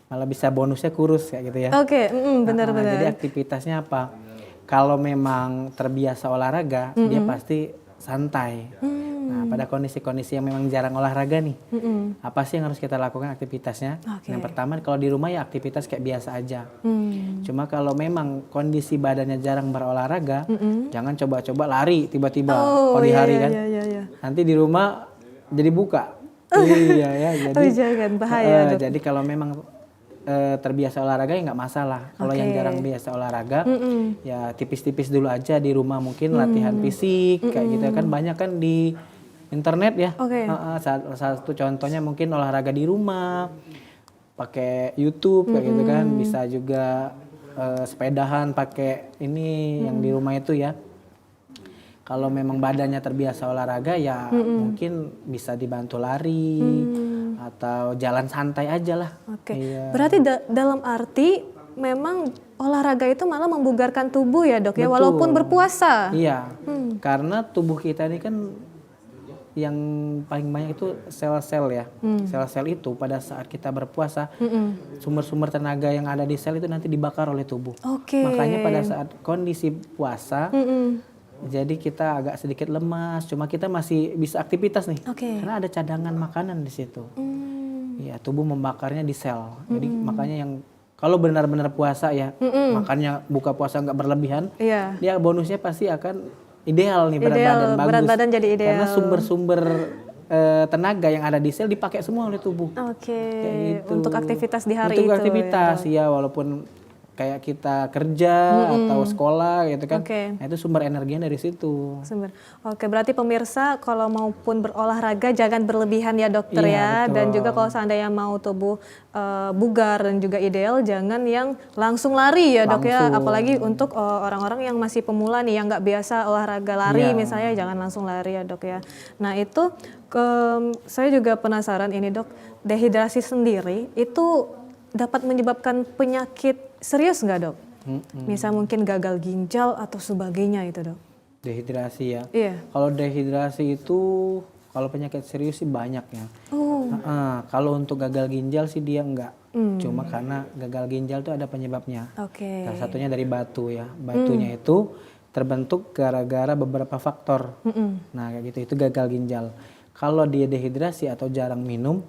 Speaker 2: malah bisa bonusnya kurus kayak gitu ya.
Speaker 1: Oke, benar-benar.
Speaker 2: Jadi aktivitasnya apa? Kalau memang terbiasa olahraga, dia pasti santai. Nah, pada kondisi-kondisi yang memang jarang olahraga nih, apa sih yang harus kita lakukan aktivitasnya?
Speaker 1: Oke.
Speaker 2: Yang pertama, kalau di rumah ya aktivitas kayak biasa aja. Cuma kalau memang kondisi badannya jarang berolahraga, jangan coba-coba lari tiba-tiba
Speaker 1: Oh,
Speaker 2: pagi hari
Speaker 1: iya,
Speaker 2: kan.
Speaker 1: iya.
Speaker 2: Nanti di rumah jadi buka. Iya ya, jadi
Speaker 1: Oh, jangan, bahaya dok.
Speaker 2: jadi kalau memang terbiasa olahraga ya nggak masalah. Kalau yang
Speaker 1: Oke.
Speaker 2: jarang biasa olahraga, ya tipis-tipis dulu aja di rumah, mungkin latihan fisik kayak gitu kan, banyak kan di internet ya.
Speaker 1: Oke.
Speaker 2: Salah satu contohnya mungkin olahraga di rumah, pakai YouTube kayak gitu kan, bisa juga sepedahan pakai ini yang di rumah itu ya. Kalau memang badannya terbiasa olahraga ya mungkin bisa dibantu lari atau jalan santai aja lah.
Speaker 1: Oke,
Speaker 2: Iya.
Speaker 1: berarti dalam arti memang olahraga itu malah membugarkan tubuh ya dok ya,
Speaker 2: Betul.
Speaker 1: walaupun berpuasa.
Speaker 2: Iya, karena tubuh kita ini kan yang paling banyak itu sel-sel ya. Sel-sel itu pada saat kita berpuasa, sumber-sumber tenaga yang ada di sel itu nanti dibakar oleh tubuh.
Speaker 1: Oke.
Speaker 2: Makanya pada saat kondisi puasa, jadi kita agak sedikit lemas, cuma kita masih bisa aktivitas nih.
Speaker 1: Oke.
Speaker 2: Karena ada cadangan makanan di situ. Iya, tubuh membakarnya di sel. Jadi makanya yang kalau benar-benar puasa ya, makannya buka puasa nggak berlebihan,
Speaker 1: Iya.
Speaker 2: dia bonusnya pasti akan ideal nih, berat
Speaker 1: Ideal,
Speaker 2: badan bagus.
Speaker 1: berat badan jadi ideal.
Speaker 2: Karena sumber-sumber tenaga yang ada di sel dipakai semua oleh tubuh.
Speaker 1: Oke,
Speaker 2: Kayak gitu.
Speaker 1: untuk aktivitas di hari
Speaker 2: Untuk
Speaker 1: itu.
Speaker 2: aktivitas
Speaker 1: ya,
Speaker 2: ya, walaupun kayak kita kerja atau sekolah gitu kan.
Speaker 1: Oke.
Speaker 2: Nah, itu sumber energinya dari situ.
Speaker 1: Sumber. Oke, berarti pemirsa kalau maupun berolahraga jangan berlebihan ya dokter
Speaker 2: Iya,
Speaker 1: ya.
Speaker 2: betul.
Speaker 1: Dan juga kalau seandainya mau tubuh bugar dan juga ideal, jangan yang langsung lari ya dok ya.
Speaker 2: Langsung.
Speaker 1: Apalagi untuk orang-orang yang masih pemula nih, yang nggak biasa olahraga lari
Speaker 2: Iya.
Speaker 1: misalnya, jangan langsung lari ya dok ya. Nah itu saya juga penasaran ini dok, dehidrasi sendiri itu dapat menyebabkan penyakit serius nggak dok? Misal mungkin gagal ginjal atau sebagainya itu dok.
Speaker 2: Dehidrasi ya.
Speaker 1: Iya.
Speaker 2: Kalau dehidrasi itu, kalau penyakit serius sih banyak ya.
Speaker 1: Oh.
Speaker 2: Kalau untuk gagal ginjal sih dia enggak. Cuma karena gagal ginjal itu ada penyebabnya.
Speaker 1: Oke.
Speaker 2: Salah satunya dari batu ya. Batunya itu terbentuk gara-gara beberapa faktor. Nah kayak gitu, itu gagal ginjal. Kalau dia dehidrasi atau jarang minum,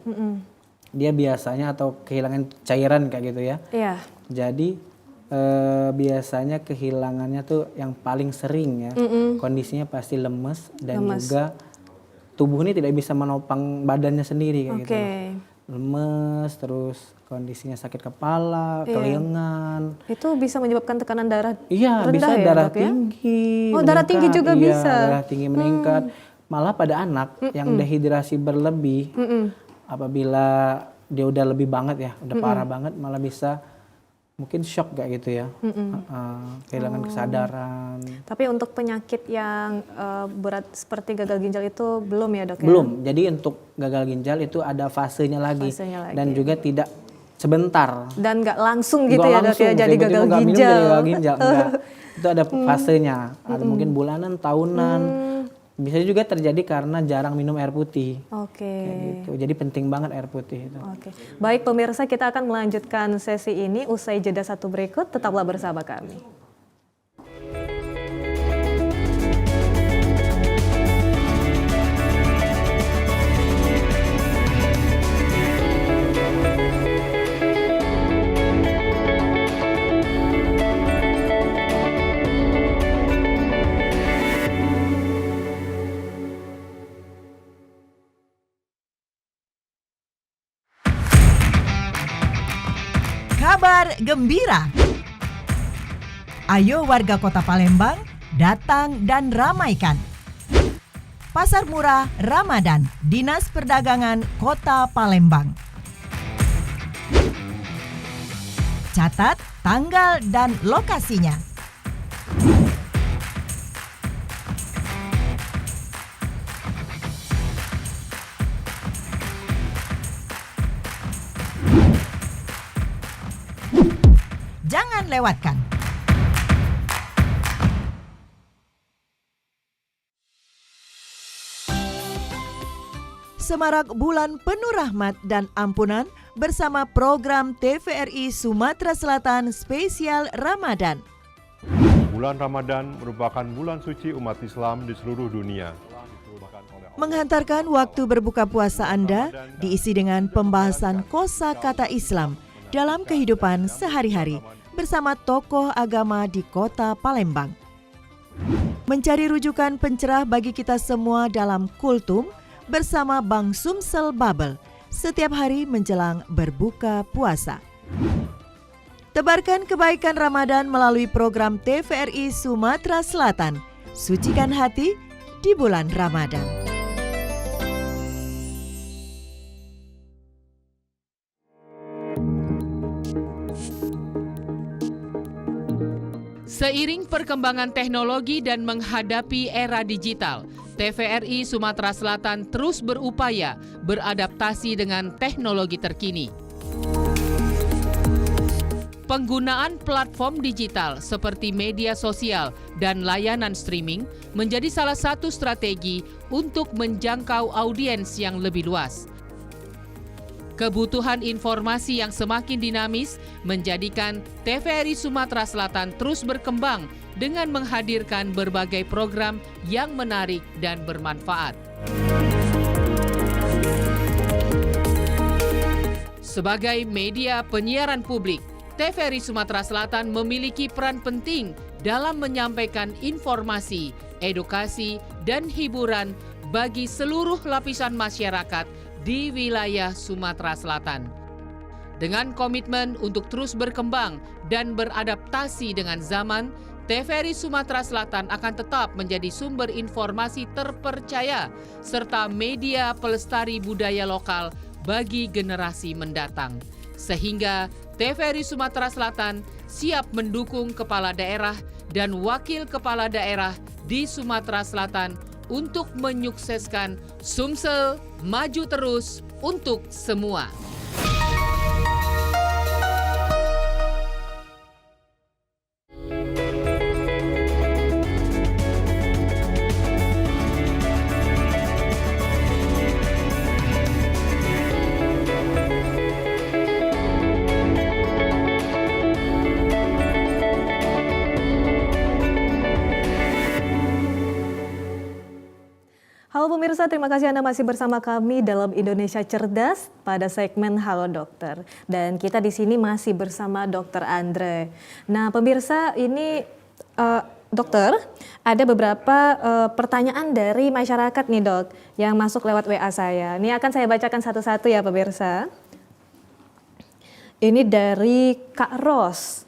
Speaker 2: dia biasanya atau kehilangan cairan kayak gitu ya.
Speaker 1: Iya.
Speaker 2: Jadi biasanya kehilangannya tuh yang paling sering ya, kondisinya pasti lemes dan juga tubuh ini tidak bisa menopang badannya sendiri kayak gitu.
Speaker 1: Oke.
Speaker 2: Lemes, terus kondisinya sakit kepala,
Speaker 1: Iya.
Speaker 2: kelingan.
Speaker 1: Itu bisa menyebabkan tekanan darah
Speaker 2: Iya,
Speaker 1: rendah
Speaker 2: bisa
Speaker 1: ya,
Speaker 2: darah
Speaker 1: dok, ya?
Speaker 2: tinggi.
Speaker 1: Oh, darah tinggi juga
Speaker 2: Iya,
Speaker 1: bisa.
Speaker 2: darah tinggi meningkat. Malah pada anak yang dehidrasi berlebih, apabila dia udah lebih banget ya, udah parah banget, malah bisa mungkin shock kayak gitu ya, kehilangan kesadaran.
Speaker 1: Tapi untuk penyakit yang berat seperti gagal ginjal itu belum ya dok ya?
Speaker 2: Belum, jadi untuk gagal ginjal itu ada fasenya lagi,
Speaker 1: Fasenya lagi.
Speaker 2: dan juga tidak sebentar.
Speaker 1: Dan nggak langsung gitu
Speaker 2: Nggak
Speaker 1: ya dok
Speaker 2: langsung,
Speaker 1: ya, jadi
Speaker 2: tiba-tiba
Speaker 1: gagal
Speaker 2: nggak minum
Speaker 1: ginjal.
Speaker 2: jadi gagal ginjal, enggak. Itu ada fasenya, ada mungkin bulanan, tahunan. Bisa juga terjadi karena jarang minum air putih.
Speaker 1: Oke.
Speaker 2: Kayak gitu. Jadi penting banget air putih itu.
Speaker 1: Oke. Baik pemirsa, kita akan melanjutkan sesi ini usai jeda satu berikut. Tetaplah bersama kami.
Speaker 3: bergembira. Ayo warga Kota Palembang, datang dan ramaikan. Pasar Murah Ramadan, Dinas Perdagangan Kota Palembang. Catat tanggal dan lokasinya. Jangan lewatkan. Semarak bulan penuh rahmat dan ampunan bersama program TVRI Sumatera Selatan spesial Ramadan.
Speaker 6: Bulan Ramadan merupakan bulan suci umat Islam di seluruh dunia.
Speaker 3: Menghantarkan waktu berbuka puasa Anda diisi dengan pembahasan kosakata Islam dalam kehidupan sehari-hari bersama tokoh agama di Kota Palembang. Mencari rujukan pencerah bagi kita semua dalam kultum bersama Bang Sumsel Babel setiap hari menjelang berbuka puasa. Tebarkan kebaikan Ramadan melalui program TVRI Sumatera Selatan. Sucikan hati di bulan Ramadan.
Speaker 7: Seiring perkembangan teknologi dan menghadapi era digital, TVRI Sumatera Selatan terus berupaya beradaptasi dengan teknologi terkini. Penggunaan platform digital seperti media sosial dan layanan streaming menjadi salah satu strategi untuk menjangkau audiens yang lebih luas. Kebutuhan informasi yang semakin dinamis menjadikan TVRI Sumatera Selatan terus berkembang dengan menghadirkan berbagai program yang menarik dan bermanfaat. Sebagai media penyiaran publik, TVRI Sumatera Selatan memiliki peran penting dalam menyampaikan informasi, edukasi, dan hiburan bagi seluruh lapisan masyarakat di wilayah Sumatera Selatan. Dengan komitmen untuk terus berkembang dan beradaptasi dengan zaman, TVRI Sumatera Selatan akan tetap menjadi sumber informasi terpercaya serta media pelestari budaya lokal bagi generasi mendatang. Sehingga TVRI Sumatera Selatan siap mendukung kepala daerah dan wakil kepala daerah di Sumatera Selatan untuk menyukseskan Sumsel maju terus untuk semua.
Speaker 1: Halo pemirsa, terima kasih Anda masih bersama kami dalam Indonesia Cerdas pada segmen Halo Dokter. Dan kita di sini masih bersama Dokter Andre. Nah pemirsa, ini dokter, ada beberapa pertanyaan dari masyarakat nih dok, yang masuk lewat WA saya. Ini akan saya bacakan satu-satu ya pemirsa. Ini dari Kak Ros.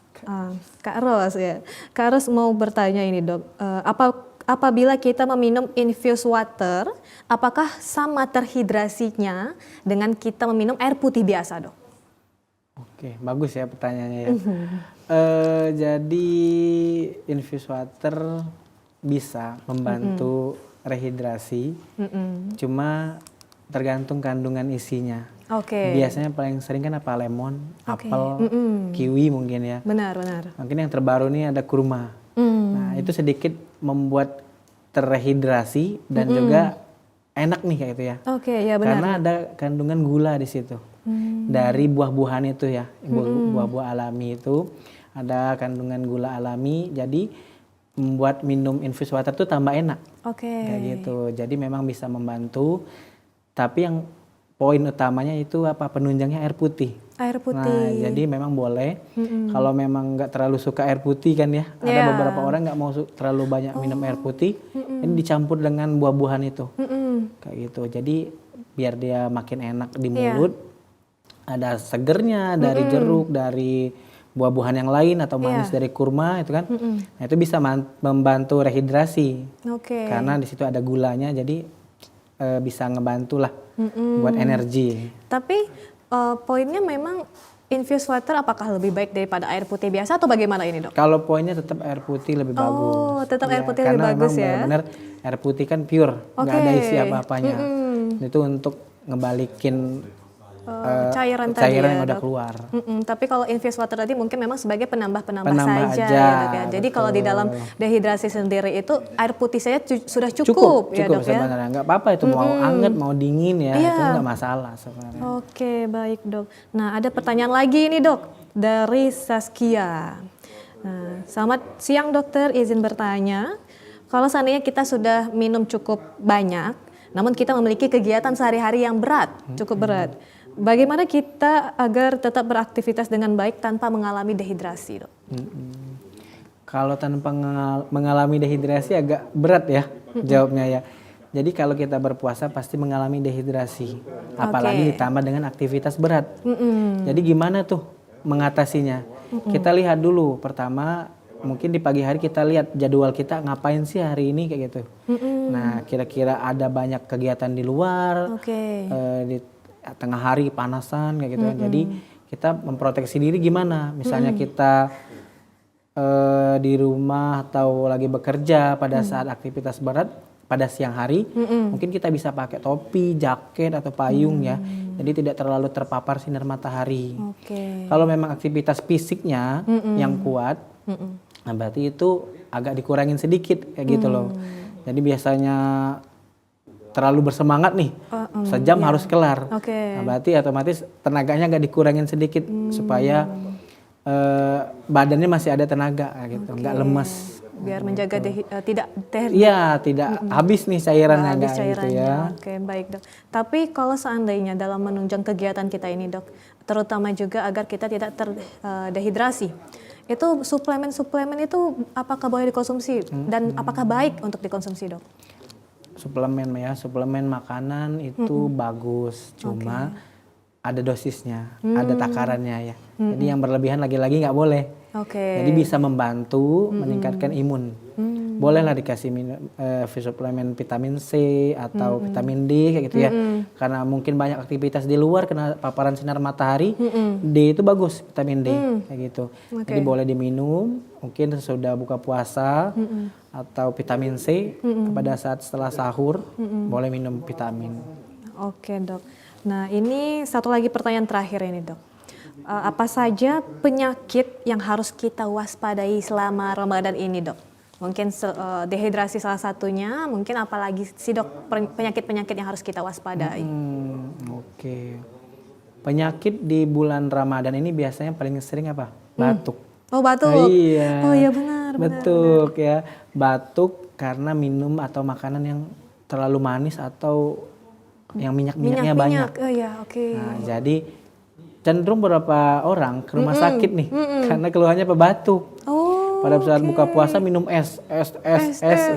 Speaker 1: Kak Ros ya. Kak Ros mau bertanya ini dok, apabila kita meminum infused water, apakah sama terhidrasinya dengan kita meminum air putih biasa, dok?
Speaker 2: Oke, bagus ya pertanyaannya ya. Jadi infused water bisa membantu rehidrasi, cuma tergantung kandungan isinya.
Speaker 1: Oke.
Speaker 2: Biasanya paling sering kan apa, lemon, apel, kiwi mungkin ya.
Speaker 1: Benar.
Speaker 2: Mungkin yang terbaru nih ada kurma. Nah itu sedikit membuat terhidrasi dan juga enak nih kayak itu ya.
Speaker 1: Oke, ya benar.
Speaker 2: Karena ada kandungan gula di situ. Dari buah-buahan itu ya, buah-buah alami itu ada kandungan gula alami, jadi membuat minum infused water itu tambah enak.
Speaker 1: Oke.
Speaker 2: Kayak gitu. Jadi memang bisa membantu. Tapi yang poin utamanya itu apa, penunjangnya air putih.
Speaker 1: Air putih.
Speaker 2: Nah, jadi memang boleh. Kalau memang nggak terlalu suka air putih kan ya. Ada beberapa orang nggak mau terlalu banyak minum air putih. Ini dicampur dengan buah-buahan itu. Kayak gitu. Jadi biar dia makin enak di mulut. Ada segernya dari jeruk, dari buah-buahan yang lain atau manis dari kurma itu kan. Nah itu bisa membantu rehidrasi.
Speaker 1: Oke.
Speaker 2: Karena di situ ada gulanya, jadi bisa ngebantu lah buat energi.
Speaker 1: Tapi poinnya memang infused water apakah lebih baik daripada air putih biasa atau bagaimana ini, Dok?
Speaker 2: Kalau poinnya tetap air putih lebih bagus.
Speaker 1: Oh, tetap air putih lebih
Speaker 2: karena
Speaker 1: bagus
Speaker 2: memang
Speaker 1: ya.
Speaker 2: benar-benar air putih kan pure, nggak ada isi apa-apanya. Itu untuk ngebalikin
Speaker 1: Cairan tadi
Speaker 2: cairan
Speaker 1: ya,
Speaker 2: yang udah
Speaker 1: Dok?
Speaker 2: keluar.
Speaker 1: Tapi kalau infused water tadi mungkin memang sebagai penambah-penambah
Speaker 2: Penambah
Speaker 1: saja
Speaker 2: aja,
Speaker 1: ya, Dok ya. Jadi kalau di dalam dehidrasi sendiri itu air putih saja sudah cukup ya, Dok ya.
Speaker 2: Sebenarnya nggak apa-apa itu mau anget mau dingin ya,
Speaker 1: Iya.
Speaker 2: itu nggak masalah sebenarnya.
Speaker 1: Oke, baik, Dok. Nah, ada pertanyaan lagi ini, Dok, dari Saskia. Nah, selamat siang, Dokter. Izin bertanya, kalau seandainya kita sudah minum cukup banyak, namun kita memiliki kegiatan sehari-hari yang berat, cukup berat. Bagaimana kita agar tetap beraktivitas dengan baik tanpa mengalami dehidrasi, Dok?
Speaker 2: Kalau tanpa mengalami dehidrasi agak berat ya jawabnya ya. Jadi kalau kita berpuasa pasti mengalami dehidrasi, apalagi ditambah dengan aktivitas berat. Jadi gimana tuh mengatasinya? Kita lihat dulu pertama, mungkin di pagi hari kita lihat jadwal kita ngapain sih hari ini kayak gitu. Nah kira-kira ada banyak kegiatan di luar, di tengah hari panasan kayak gitu. Jadi kita memproteksi diri gimana? Misalnya kita di rumah atau lagi bekerja pada saat aktivitas berat pada siang hari, mungkin kita bisa pakai topi, jaket atau payung ya. Jadi tidak terlalu terpapar sinar matahari. Kalau memang aktivitas fisiknya yang kuat, nah berarti itu agak dikurangin sedikit kayak gitu loh. Jadi biasanya terlalu bersemangat nih, sejam harus kelar. Nah, berarti otomatis tenaganya agak dikurangin sedikit supaya badannya masih ada tenaga gitu, nggak lemes.
Speaker 1: Biar menjaga tidak
Speaker 2: habis nih cairannya
Speaker 1: habis
Speaker 2: gitu
Speaker 1: cairannya.
Speaker 2: ya.
Speaker 1: Oke, baik, Dok. Tapi kalau seandainya dalam menunjang kegiatan kita ini, Dok, terutama juga agar kita tidak terdehidrasi, itu suplemen-suplemen itu apakah boleh dikonsumsi dan apakah baik untuk dikonsumsi, Dok?
Speaker 2: Suplemen makanan itu bagus, cuma ada dosisnya, ada takarannya ya. Jadi yang berlebihan lagi-lagi nggak boleh. Jadi bisa membantu meningkatkan imun. Bolehlah dikasih suplemen vitamin C atau vitamin D kayak gitu ya. Karena mungkin banyak aktivitas di luar kena paparan sinar matahari, D itu bagus, vitamin D kayak gitu. Jadi boleh diminum, mungkin sesudah buka puasa atau vitamin C pada saat setelah sahur boleh minum vitamin.
Speaker 1: Oke, Dok. Nah, ini satu lagi pertanyaan terakhir ini, Dok. Apa saja penyakit yang harus kita waspadai selama Ramadan ini, Dok? Mungkin dehidrasi salah satunya, mungkin apalagi sih, Dok, penyakit-penyakit yang harus kita waspadai?
Speaker 2: Penyakit di bulan Ramadan ini biasanya paling sering apa? Batuk.
Speaker 1: Oh, batuk.
Speaker 2: Iya.
Speaker 1: Oh iya, benar.
Speaker 2: Batuk ya. Batuk karena minum atau makanan yang terlalu manis atau yang minyak-minyaknya banyak.
Speaker 1: Oh iya,
Speaker 2: Nah, jadi cenderung beberapa orang ke rumah sakit nih karena keluhannya batuk. Pada saat buka puasa minum es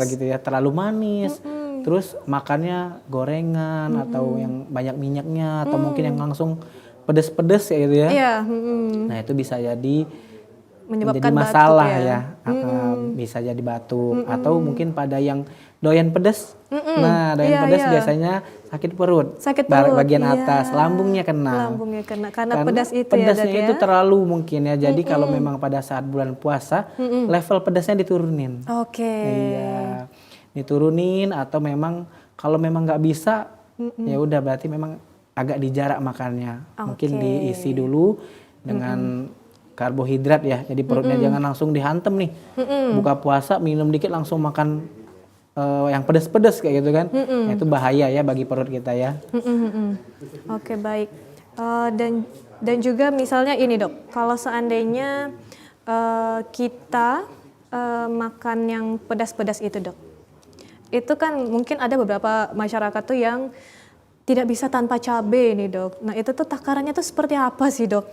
Speaker 2: gitu ya, terlalu manis. Terus makannya gorengan atau yang banyak minyaknya atau mungkin yang langsung pedes-pedes ya gitu ya. Nah, itu bisa jadi
Speaker 1: menyebabkan
Speaker 2: menjadi masalah
Speaker 1: batuk
Speaker 2: ya. Bisa jadi batuk atau mungkin pada yang doyan pedas. Nah, doyan pedas biasanya sakit perut. Bagian atas, lambungnya kena.
Speaker 1: Karena pedas itu
Speaker 2: pedasnya
Speaker 1: ya, Dok,
Speaker 2: itu terlalu mungkin ya. Jadi kalau memang pada saat bulan puasa, level pedasnya diturunin. Iya. Diturunin atau memang kalau memang nggak bisa, ya udah berarti memang agak dijarak makannya. Mungkin diisi dulu dengan karbohidrat ya. Jadi perutnya jangan langsung dihantem nih. Buka puasa minum dikit langsung makan yang pedas-pedas kayak gitu kan. Nah, itu bahaya ya bagi perut kita ya.
Speaker 1: Oke, baik. Dan juga misalnya ini, Dok, kalau seandainya kita makan yang pedas-pedas itu, Dok, itu kan mungkin ada beberapa masyarakat tuh yang tidak bisa tanpa cabai nih, Dok. Nah, itu tuh takarannya tuh seperti apa sih, Dok?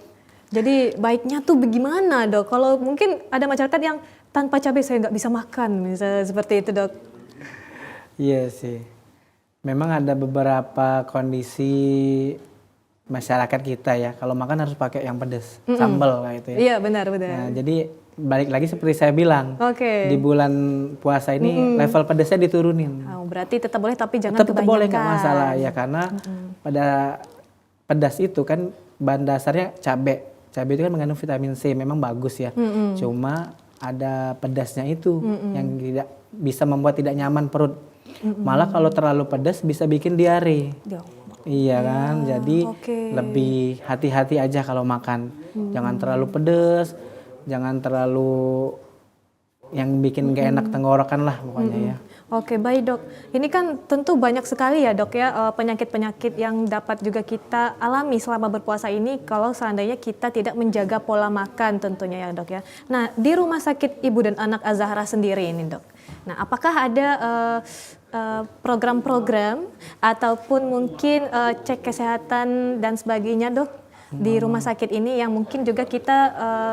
Speaker 1: Jadi baiknya tuh bagaimana, Dok? Kalau mungkin ada masyarakat yang tanpa cabai saya nggak bisa makan, misalnya seperti itu, Dok.
Speaker 2: Iya sih. Memang ada beberapa kondisi masyarakat kita ya, kalau makan harus pakai yang pedas, sambal kayak itu ya.
Speaker 1: Iya, benar.
Speaker 2: Nah, jadi balik lagi seperti saya bilang,
Speaker 1: Oke.
Speaker 2: di bulan puasa ini level pedasnya diturunin.
Speaker 1: Oh, berarti tetap boleh tapi jangan
Speaker 2: Tetap
Speaker 1: kebanyakan.
Speaker 2: boleh, nggak masalah ya, karena pada pedas itu kan bahan dasarnya cabai. Cabai itu kan mengandung vitamin C, memang bagus ya. Cuma ada pedasnya itu yang tidak bisa membuat tidak nyaman perut. Malah kalau terlalu pedas bisa bikin diare. Iya kan, jadi lebih hati-hati aja kalau makan. Jangan terlalu pedas, jangan terlalu yang bikin gak enak tenggorokan lah pokoknya ya.
Speaker 1: Oke, baik dok. Ini kan tentu banyak sekali ya dok ya penyakit-penyakit yang dapat juga kita alami selama berpuasa ini kalau seandainya kita tidak menjaga pola makan tentunya ya dok ya. Nah, di Rumah Sakit Ibu dan Anak Az-Zahra sendiri ini dok. Nah, apakah ada program-program ataupun mungkin cek kesehatan dan sebagainya dok di rumah sakit ini yang mungkin juga kita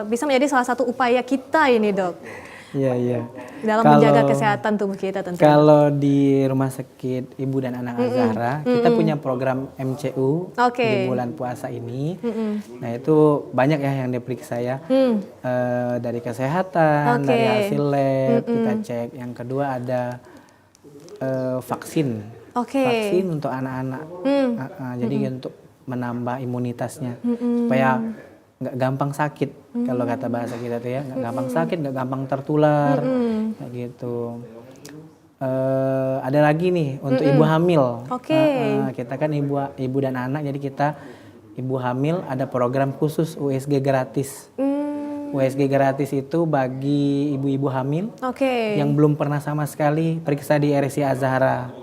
Speaker 1: bisa menjadi salah satu upaya kita ini dok?
Speaker 2: Iya.
Speaker 1: Dalam menjaga kesehatan tubuh kita tentunya.
Speaker 2: Kalau di Rumah Sakit Ibu dan Anak Az-Zahra, kita punya program MCU di bulan puasa ini. Nah itu banyak ya yang diperiksa ya. Dari kesehatan, dari hasil lab, kita cek. Yang kedua ada vaksin. Vaksin untuk anak-anak. Jadi untuk menambah imunitasnya. Supaya nggak gampang sakit, kalau kata bahasa kita tuh ya, nggak gampang sakit, nggak gampang tertular, kayak gitu. Ada lagi nih untuk ibu hamil. Kita kan ibu dan anak, jadi kita ibu hamil ada program khusus USG gratis. USG gratis itu bagi ibu-ibu hamil yang belum pernah sama sekali periksa di RSI Az-Zahra.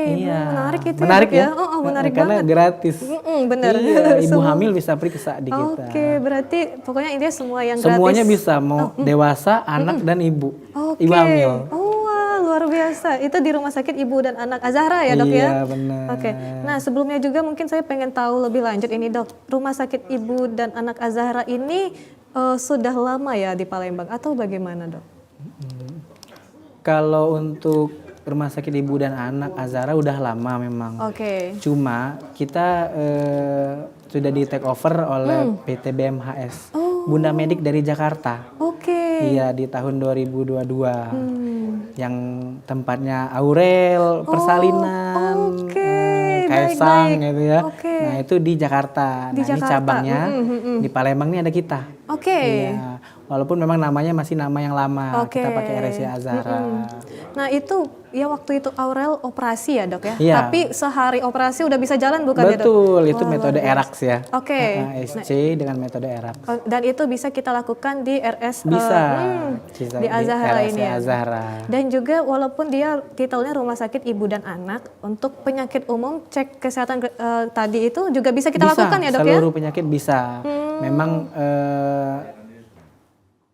Speaker 2: Iya.
Speaker 1: Menarik itu
Speaker 2: menarik ya?
Speaker 1: menarik
Speaker 2: karena
Speaker 1: banget.
Speaker 2: Gratis.
Speaker 1: Bener.
Speaker 2: Iya, ibu hamil bisa periksa di kita.
Speaker 1: Berarti pokoknya intinya semua yang
Speaker 2: Semuanya
Speaker 1: gratis.
Speaker 2: bisa, mau dewasa, anak dan ibu. Ibu hamil.
Speaker 1: Wah, luar biasa. Itu di Rumah Sakit Ibu dan Anak Az-Zahra ya dok ya?
Speaker 2: Iya benar.
Speaker 1: Nah sebelumnya juga mungkin saya pengen tahu lebih lanjut ini dok. Rumah Sakit Ibu dan Anak Az-Zahra ini sudah lama ya di Palembang atau bagaimana dok?
Speaker 2: Kalau untuk Rumah Sakit Ibu dan Anak Az-Zahra udah lama memang. Cuma kita sudah di take over oleh PT BMHS, Bunda Medik dari Jakarta. Iya, di tahun 2022. Yang tempatnya Aurel, Persalinan, Kaisang gitu ya. Nah itu di Jakarta. Nah ini cabangnya di Palembang ini ada kita. Iya. Walaupun memang namanya masih nama yang lama, kita pakai RSI Az-Zahra.
Speaker 1: Nah itu ya waktu itu Aurel operasi ya dok ya?
Speaker 2: Iya.
Speaker 1: Tapi sehari operasi udah bisa jalan bukan ya dok?
Speaker 2: Betul, itu metode ERAX ya. SC dengan metode ERAX.
Speaker 1: Dan itu bisa kita lakukan di RS
Speaker 2: bisa
Speaker 1: di Az-Zahra ini ya.
Speaker 2: Az-Zahra.
Speaker 1: Dan juga walaupun dia titelnya Rumah Sakit Ibu dan Anak, untuk penyakit umum cek kesehatan tadi itu juga bisa kita lakukan ya dok ya?
Speaker 2: Seluruh penyakit bisa. Memang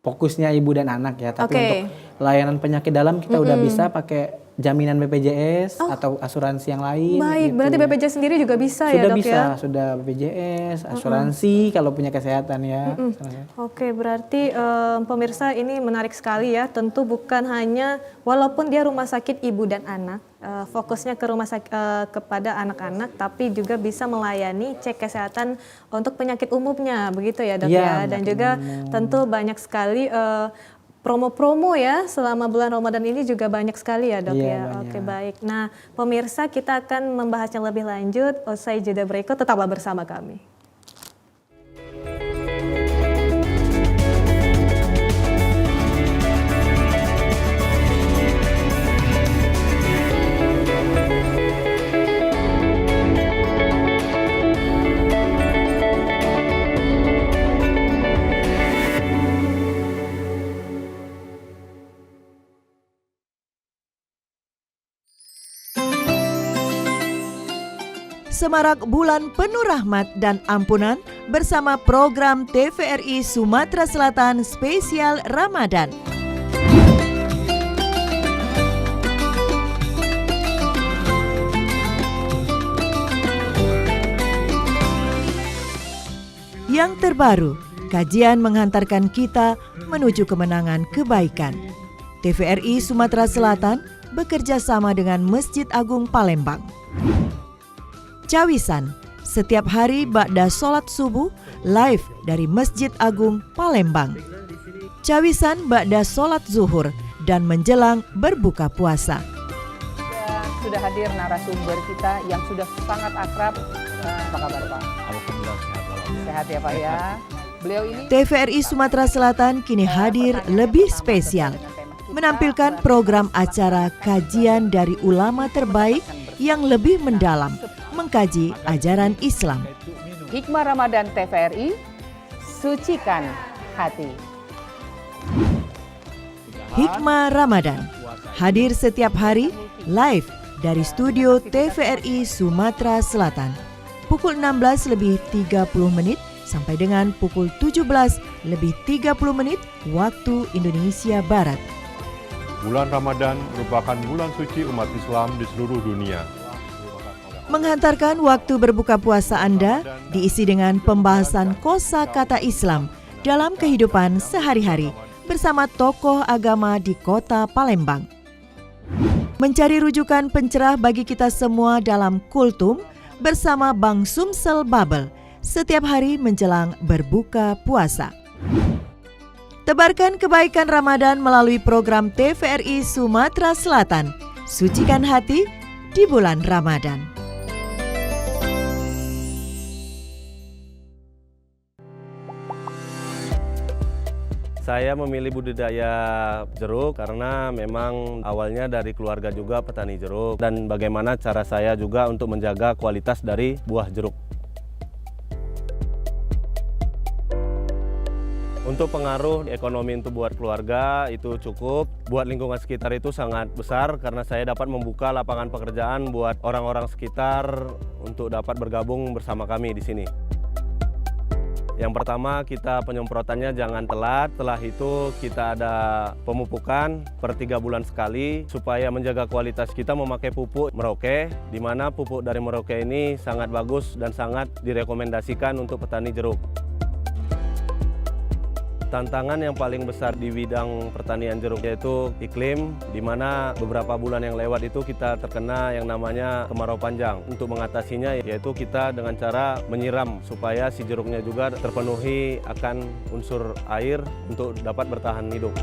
Speaker 2: fokusnya ibu dan anak ya, tapi untuk layanan penyakit dalam kita udah bisa pakai jaminan BPJS atau asuransi yang lain.
Speaker 1: Baik, berarti BPJS sendiri juga bisa
Speaker 2: sudah
Speaker 1: ya dok
Speaker 2: bisa,
Speaker 1: ya?
Speaker 2: Sudah BPJS, asuransi kalau punya kesehatan ya.
Speaker 1: Berarti pemirsa ini menarik sekali ya, tentu bukan hanya walaupun dia rumah sakit ibu dan anak, fokusnya ke rumah sakit kepada anak-anak, tapi juga bisa melayani cek kesehatan untuk penyakit umumnya, begitu ya dok ya? Dan juga tentu banyak sekali promo-promo ya selama bulan Ramadan ini juga banyak sekali ya dok ya. Baik. Nah pemirsa, kita akan membahasnya lebih lanjut usai jeda berikut, tetaplah bersama kami.
Speaker 3: Semarak bulan penuh rahmat dan ampunan bersama program TVRI Sumatera Selatan spesial Ramadan. Yang terbaru, kajian menghantarkan kita menuju kemenangan kebaikan. TVRI Sumatera Selatan bekerja sama dengan Masjid Agung Palembang. Cawisan, setiap hari ba'da sholat subuh live dari Masjid Agung Palembang. Cawisan ba'da sholat zuhur dan menjelang berbuka puasa.
Speaker 5: Sudah hadir narasumber kita yang sudah sangat akrab. Apa kabar Pak?
Speaker 2: Alhamdulillah sehat.
Speaker 5: Sehat ya Pak ya. Beliau ini
Speaker 3: TVRI Sumatera Selatan kini hadir lebih spesial, menampilkan program acara kajian dari ulama terbaik yang lebih mendalam, mengkaji ajaran Islam.
Speaker 5: Hikmah Ramadan TVRI, sucikan hati.
Speaker 3: Hikmah Ramadan hadir setiap hari live dari studio TVRI Sumatera Selatan pukul 16:30 sampai dengan pukul 17:30 waktu Indonesia Barat.
Speaker 6: Bulan Ramadan merupakan bulan suci umat Islam di seluruh dunia.
Speaker 3: Menghantarkan waktu berbuka puasa Anda diisi dengan pembahasan kosakata Islam dalam kehidupan sehari-hari bersama tokoh agama di kota Palembang. Mencari rujukan pencerah bagi kita semua dalam kultum bersama Bang Sumsel Babel setiap hari menjelang berbuka puasa. Tebarkan kebaikan Ramadan melalui program TVRI Sumatera Selatan. Sucikan hati di bulan Ramadan.
Speaker 8: Saya memilih budidaya jeruk karena memang awalnya dari keluarga juga petani jeruk dan bagaimana cara saya juga untuk menjaga kualitas dari buah jeruk. Untuk pengaruh ekonomi untuk buat keluarga itu cukup, buat lingkungan sekitar itu sangat besar karena saya dapat membuka lapangan pekerjaan buat orang-orang sekitar untuk dapat bergabung bersama kami di sini. Yang pertama kita penyemprotannya jangan telat, setelah itu kita ada pemupukan per 3 bulan sekali supaya menjaga kualitas kita memakai pupuk Merauke, di mana pupuk dari Merauke ini sangat bagus dan sangat direkomendasikan untuk petani jeruk. Tantangan yang paling besar di bidang pertanian jeruk yaitu iklim, di mana beberapa bulan yang lewat itu kita terkena yang namanya kemarau panjang. Untuk mengatasinya yaitu kita dengan cara menyiram supaya si jeruknya juga terpenuhi akan unsur air untuk dapat bertahan hidup.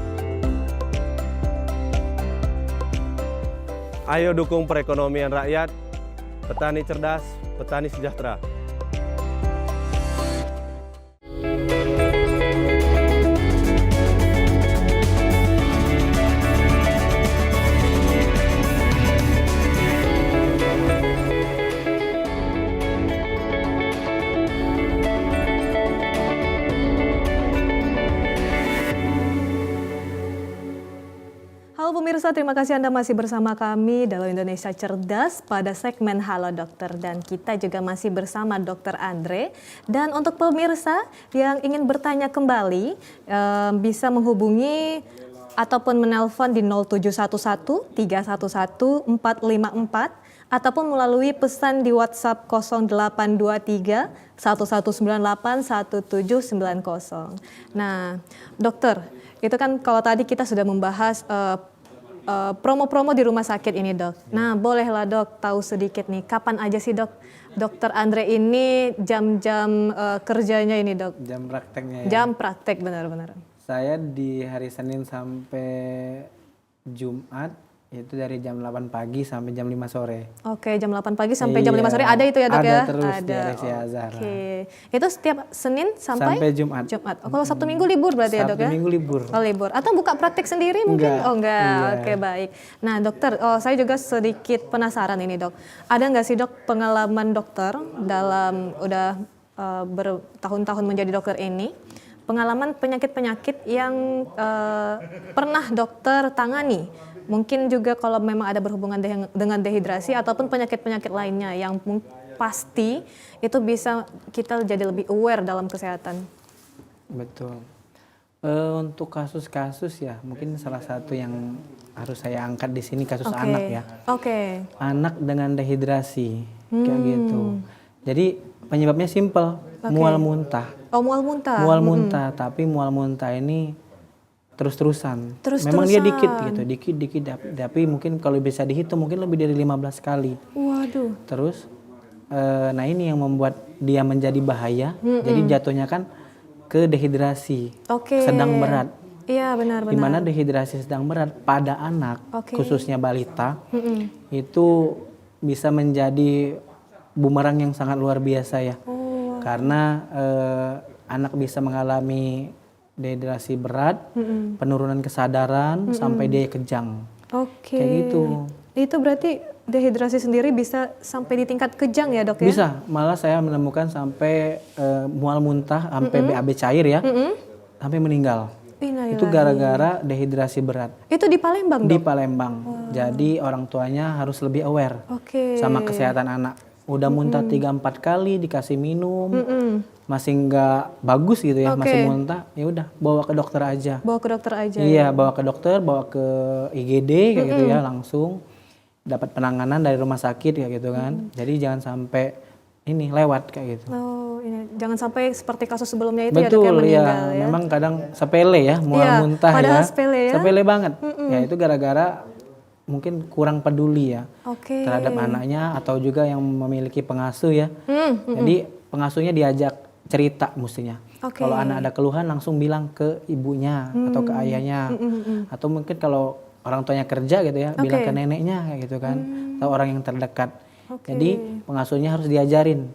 Speaker 8: Ayo dukung perekonomian rakyat, petani cerdas, petani sejahtera.
Speaker 1: Halo pemirsa, terima kasih Anda masih bersama kami dalam Indonesia Cerdas pada segmen Halo Dokter. Dan kita juga masih bersama Dr. Andre. Dan untuk pemirsa yang ingin bertanya kembali, bisa menghubungi ataupun menelpon di 0711 311 454 ataupun melalui pesan di WhatsApp 0823 1198 1790. Nah, dokter, itu kan kalau tadi kita sudah membahas promo-promo di rumah sakit ini, Dok. Nah, bolehlah Dok tahu sedikit nih, kapan aja sih Dok, Dokter Andre ini jam-jam kerjanya ini, Dok?
Speaker 2: Jam prakteknya ya.
Speaker 1: Jam praktek, benar-benar.
Speaker 2: Saya di hari Senin sampai Jumat itu dari jam 8 pagi sampai jam 5 sore.
Speaker 1: Oke, jam 8 pagi sampai jam 5 sore ada itu ya, Dok?
Speaker 2: Ada
Speaker 1: ya?
Speaker 2: terus
Speaker 1: Ada.
Speaker 2: di RSI Azhar.
Speaker 1: Oke. Itu setiap Senin sampai
Speaker 2: Jumat.
Speaker 1: Oh, kalau Sabtu Minggu libur berarti ya, Dok ya?
Speaker 2: Sabtu Minggu libur.
Speaker 1: Oh, libur. Atau buka praktek sendiri mungkin?
Speaker 2: Enggak.
Speaker 1: Oh, enggak.
Speaker 2: Iya.
Speaker 1: Oke, baik. Nah, Dokter, saya juga sedikit penasaran ini, Dok. Ada nggak sih, Dok, pengalaman dokter dalam udah bertahun-tahun menjadi dokter ini? Pengalaman penyakit-penyakit yang pernah dokter tangani? Mungkin juga kalau memang ada berhubungan dengan dehidrasi ataupun penyakit-penyakit lainnya yang pasti itu bisa kita jadi lebih aware dalam kesehatan.
Speaker 2: Betul. Untuk kasus-kasus ya, mungkin salah satu yang harus saya angkat di sini kasus anak ya.
Speaker 1: Oke.
Speaker 2: Anak dengan dehidrasi, kayak gitu. Jadi penyebabnya simpel, mual muntah.
Speaker 1: Oh, mual muntah.
Speaker 2: Mual muntah, tapi mual muntah ini terus-terusan.
Speaker 1: Terus-terusan.
Speaker 2: Memang dia dikit, tapi mungkin kalau bisa dihitung mungkin lebih dari 15 kali.
Speaker 1: Waduh.
Speaker 2: Terus nah ini yang membuat dia menjadi bahaya. Jadi jatuhnya kan ke dehidrasi
Speaker 1: Oke.
Speaker 2: sedang berat.
Speaker 1: Iya,
Speaker 2: Di
Speaker 1: benar-benar.
Speaker 2: mana dehidrasi sedang berat pada anak,
Speaker 1: Oke.
Speaker 2: khususnya balita, itu bisa menjadi bumerang yang sangat luar biasa ya. Karena anak bisa mengalami dehidrasi berat, penurunan kesadaran, sampai dia kejang.
Speaker 1: Oke.
Speaker 2: Kayak gitu.
Speaker 1: Itu berarti dehidrasi sendiri bisa sampai di tingkat kejang ya, Dok ya?
Speaker 2: Bisa, malah saya menemukan sampai mual muntah, sampai BAB cair ya, sampai meninggal.
Speaker 1: Innalillahi.
Speaker 2: Itu gara-gara dehidrasi berat.
Speaker 1: Itu di Palembang, Dok?
Speaker 2: Di Palembang. Jadi orang tuanya harus lebih aware
Speaker 1: Oke.
Speaker 2: sama kesehatan anak. Udah muntah 3-4 kali dikasih minum, masih nggak bagus gitu ya,
Speaker 1: Oke.
Speaker 2: masih muntah, ya udah bawa ke dokter aja.
Speaker 1: Bawa ke dokter aja.
Speaker 2: Iya, bawa ke dokter, bawa ke IGD kayak gitu ya, langsung dapat penanganan dari rumah sakit kayak gitu kan. Jadi jangan sampai ini lewat kayak gitu.
Speaker 1: Oh, ini jangan sampai seperti kasus sebelumnya itu ya, Dok, yang
Speaker 2: Betul
Speaker 1: meninggal
Speaker 2: ya,
Speaker 1: ya.
Speaker 2: memang kadang sepele ya, mual
Speaker 1: Iya,
Speaker 2: muntah
Speaker 1: padahal
Speaker 2: ya.
Speaker 1: sepele ya.
Speaker 2: Sepele banget. Ya itu gara-gara mungkin kurang peduli ya
Speaker 1: Oke.
Speaker 2: terhadap anaknya atau juga yang memiliki pengasuh ya. Jadi pengasuhnya diajak cerita mestinya.
Speaker 1: Oke.
Speaker 2: Kalau anak ada keluhan langsung bilang ke ibunya atau ke ayahnya. Atau mungkin kalau orang tuanya kerja gitu ya, bilang ke neneknya kayak gitu kan. Atau orang yang terdekat. Jadi pengasuhnya harus diajarin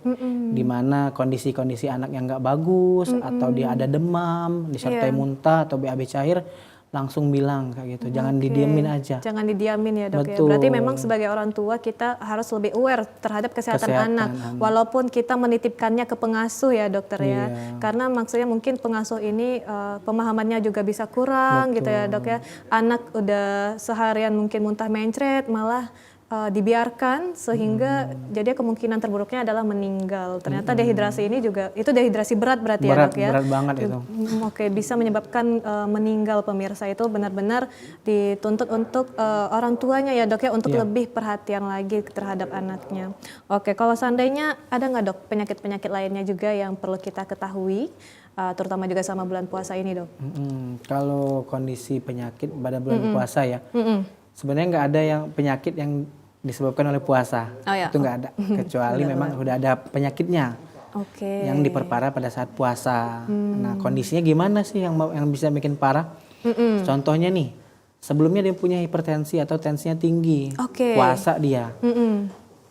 Speaker 2: di mana kondisi-kondisi anak yang nggak bagus atau dia ada demam, disertai muntah atau BAB cair, langsung bilang kayak gitu. Jangan didiemin aja.
Speaker 1: Jangan didiamin ya, Dok ya.
Speaker 2: Betul.
Speaker 1: Berarti memang sebagai orang tua kita harus lebih aware terhadap kesehatan anak. Walaupun kita menitipkannya ke pengasuh ya, Dokter ya. Karena maksudnya mungkin pengasuh ini pemahamannya juga bisa kurang gitu ya, Dok ya. Anak udah seharian mungkin muntah mencret, malah dibiarkan sehingga jadi kemungkinan terburuknya adalah meninggal. Ternyata dehidrasi ini juga itu dehidrasi berat berarti ya, Dok ya.
Speaker 2: Berat banget itu.
Speaker 1: Oke, bisa menyebabkan meninggal pemirsa. Itu benar-benar dituntut untuk orang tuanya ya, Dok ya, untuk lebih perhatian lagi terhadap anaknya. Oke, kalau seandainya ada nggak, Dok, penyakit-penyakit lainnya juga yang perlu kita ketahui, terutama juga sama bulan puasa ini, Dok?
Speaker 2: Kalau kondisi penyakit pada bulan puasa ya, sebenarnya nggak ada yang penyakit yang disebabkan oleh puasa.
Speaker 1: Oh, ya.
Speaker 2: Itu nggak ada, kecuali memang udah ada penyakitnya
Speaker 1: Oke.
Speaker 2: yang diperparah pada saat puasa. Nah, kondisinya gimana sih yang bisa bikin parah? Contohnya nih, sebelumnya dia punya hipertensi atau tensinya tinggi,
Speaker 1: Oke.
Speaker 2: puasa dia.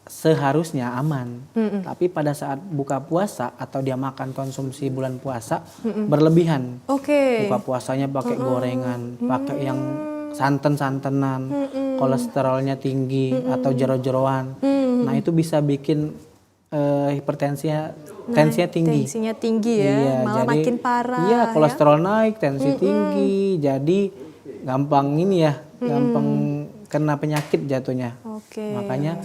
Speaker 2: Seharusnya aman, tapi pada saat buka puasa atau dia makan konsumsi bulan puasa berlebihan,
Speaker 1: Oke.
Speaker 2: buka puasanya pakai gorengan, pakai yang santan-santanan, kolesterolnya tinggi atau jero-jeroan. Nah, itu bisa bikin hipertensinya tinggi.
Speaker 1: Tensinya tinggi ya,
Speaker 2: Iya,
Speaker 1: malah
Speaker 2: jadi,
Speaker 1: makin parah.
Speaker 2: Iya, kolesterol naik, tensi tinggi, jadi gampang ini ya, gampang kena penyakit jatuhnya.
Speaker 1: Oke.
Speaker 2: Makanya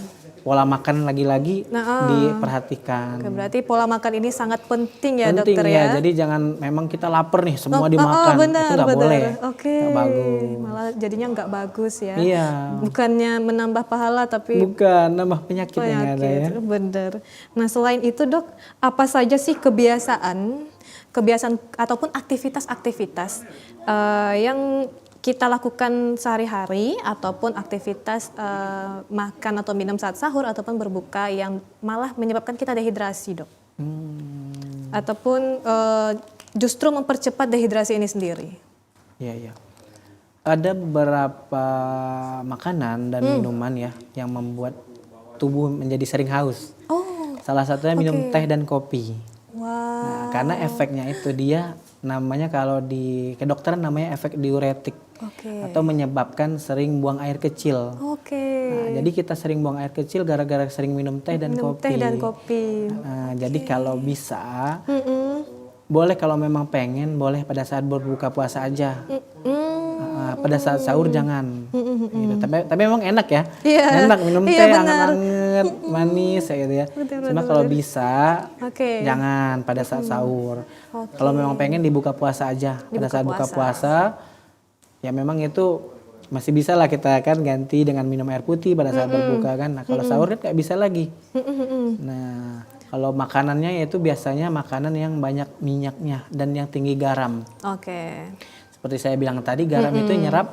Speaker 2: pola makan lagi-lagi diperhatikan.
Speaker 1: Oke, berarti pola makan ini sangat penting ya,
Speaker 2: Penting
Speaker 1: Dokter
Speaker 2: ya,
Speaker 1: ya.
Speaker 2: jadi jangan memang kita lapar nih semua dimakan,
Speaker 1: benar,
Speaker 2: itu nggak
Speaker 1: benar.
Speaker 2: boleh,
Speaker 1: Oke.
Speaker 2: nggak bagus.
Speaker 1: Malah jadinya nggak bagus ya.
Speaker 2: Iya.
Speaker 1: Bukannya menambah pahala tapi
Speaker 2: Bukan nambah penyakit yang ada ya.
Speaker 1: Bener. Nah, selain itu, Dok, apa saja sih kebiasaan ataupun aktivitas-aktivitas yang kita lakukan sehari-hari ataupun aktivitas makan atau minum saat sahur ataupun berbuka yang malah menyebabkan kita dehidrasi, Dok? Ataupun justru mempercepat dehidrasi ini sendiri?
Speaker 2: Iya, iya. Ada beberapa makanan dan minuman ya yang membuat tubuh menjadi sering haus.
Speaker 1: Oh,
Speaker 2: Salah satunya minum teh dan kopi.
Speaker 1: wow.
Speaker 2: Nah, karena efeknya itu dia namanya kalau di kedokteran namanya efek diuretik.
Speaker 1: Oke.
Speaker 2: Atau menyebabkan sering buang air kecil.
Speaker 1: Oke.
Speaker 2: Nah, jadi kita sering buang air kecil gara-gara sering minum teh dan
Speaker 1: Minum
Speaker 2: kopi.
Speaker 1: teh dan kopi.
Speaker 2: Nah, jadi kalau bisa, boleh kalau memang pengen, boleh pada saat berbuka puasa aja. Pada saat sahur jangan. Gitu. Tapi memang enak ya.
Speaker 1: Iya.
Speaker 2: Enak minum
Speaker 1: Iya,
Speaker 2: teh
Speaker 1: benar.
Speaker 2: hangat-hangat, manis kayak gitu ya. Cuma kalau bisa,
Speaker 1: Oke.
Speaker 2: jangan pada saat sahur. Kalau memang pengen dibuka puasa aja. Pada saat buka puasa, ya memang itu masih bisa lah kita kan ganti dengan minum air putih pada saat berbuka kan. Nah, kalau sahur kan nggak bisa lagi. Nah, kalau makanannya itu biasanya makanan yang banyak minyaknya dan yang tinggi garam.
Speaker 1: Oke.
Speaker 2: Seperti saya bilang tadi, garam itu nyerap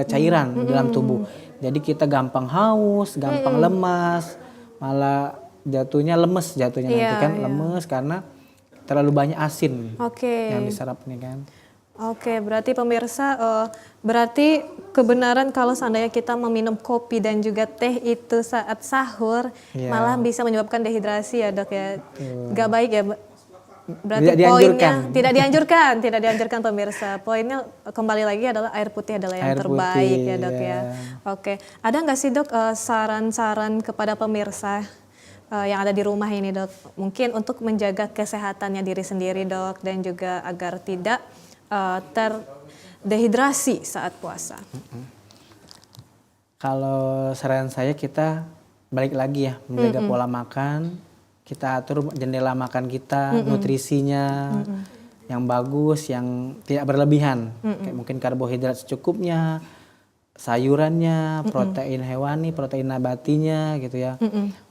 Speaker 2: cairan dalam tubuh. Jadi kita gampang haus, gampang lemas, malah jatuhnya lemes jatuhnya nanti
Speaker 1: Iya,
Speaker 2: kan
Speaker 1: iya.
Speaker 2: lemes karena terlalu banyak asin
Speaker 1: Oke.
Speaker 2: yang diserap nih kan.
Speaker 1: Oke, berarti pemirsa, berarti kebenaran kalau seandainya kita meminum kopi dan juga teh itu saat sahur,
Speaker 2: Iya.
Speaker 1: malah bisa menyebabkan dehidrasi ya dok ya. Gak baik ya. Berarti
Speaker 2: Tidak dianjurkan.
Speaker 1: poinnya tidak dianjurkan pemirsa. Poinnya kembali lagi adalah air putih adalah yang
Speaker 2: Air
Speaker 1: terbaik
Speaker 2: putih,
Speaker 1: ya dok ya.
Speaker 2: ya.
Speaker 1: Oke, ada nggak sih dok saran-saran kepada pemirsa yang ada di rumah ini dok? Mungkin untuk menjaga kesehatannya diri sendiri dok dan juga agar tidak terdehidrasi saat puasa.
Speaker 2: Kalau saran saya kita balik lagi ya menjaga pola makan, kita atur jendela makan kita, nutrisinya yang bagus, yang tidak berlebihan. Kayak mungkin karbohidrat secukupnya, sayurannya, protein hewani, protein nabatinya gitu ya.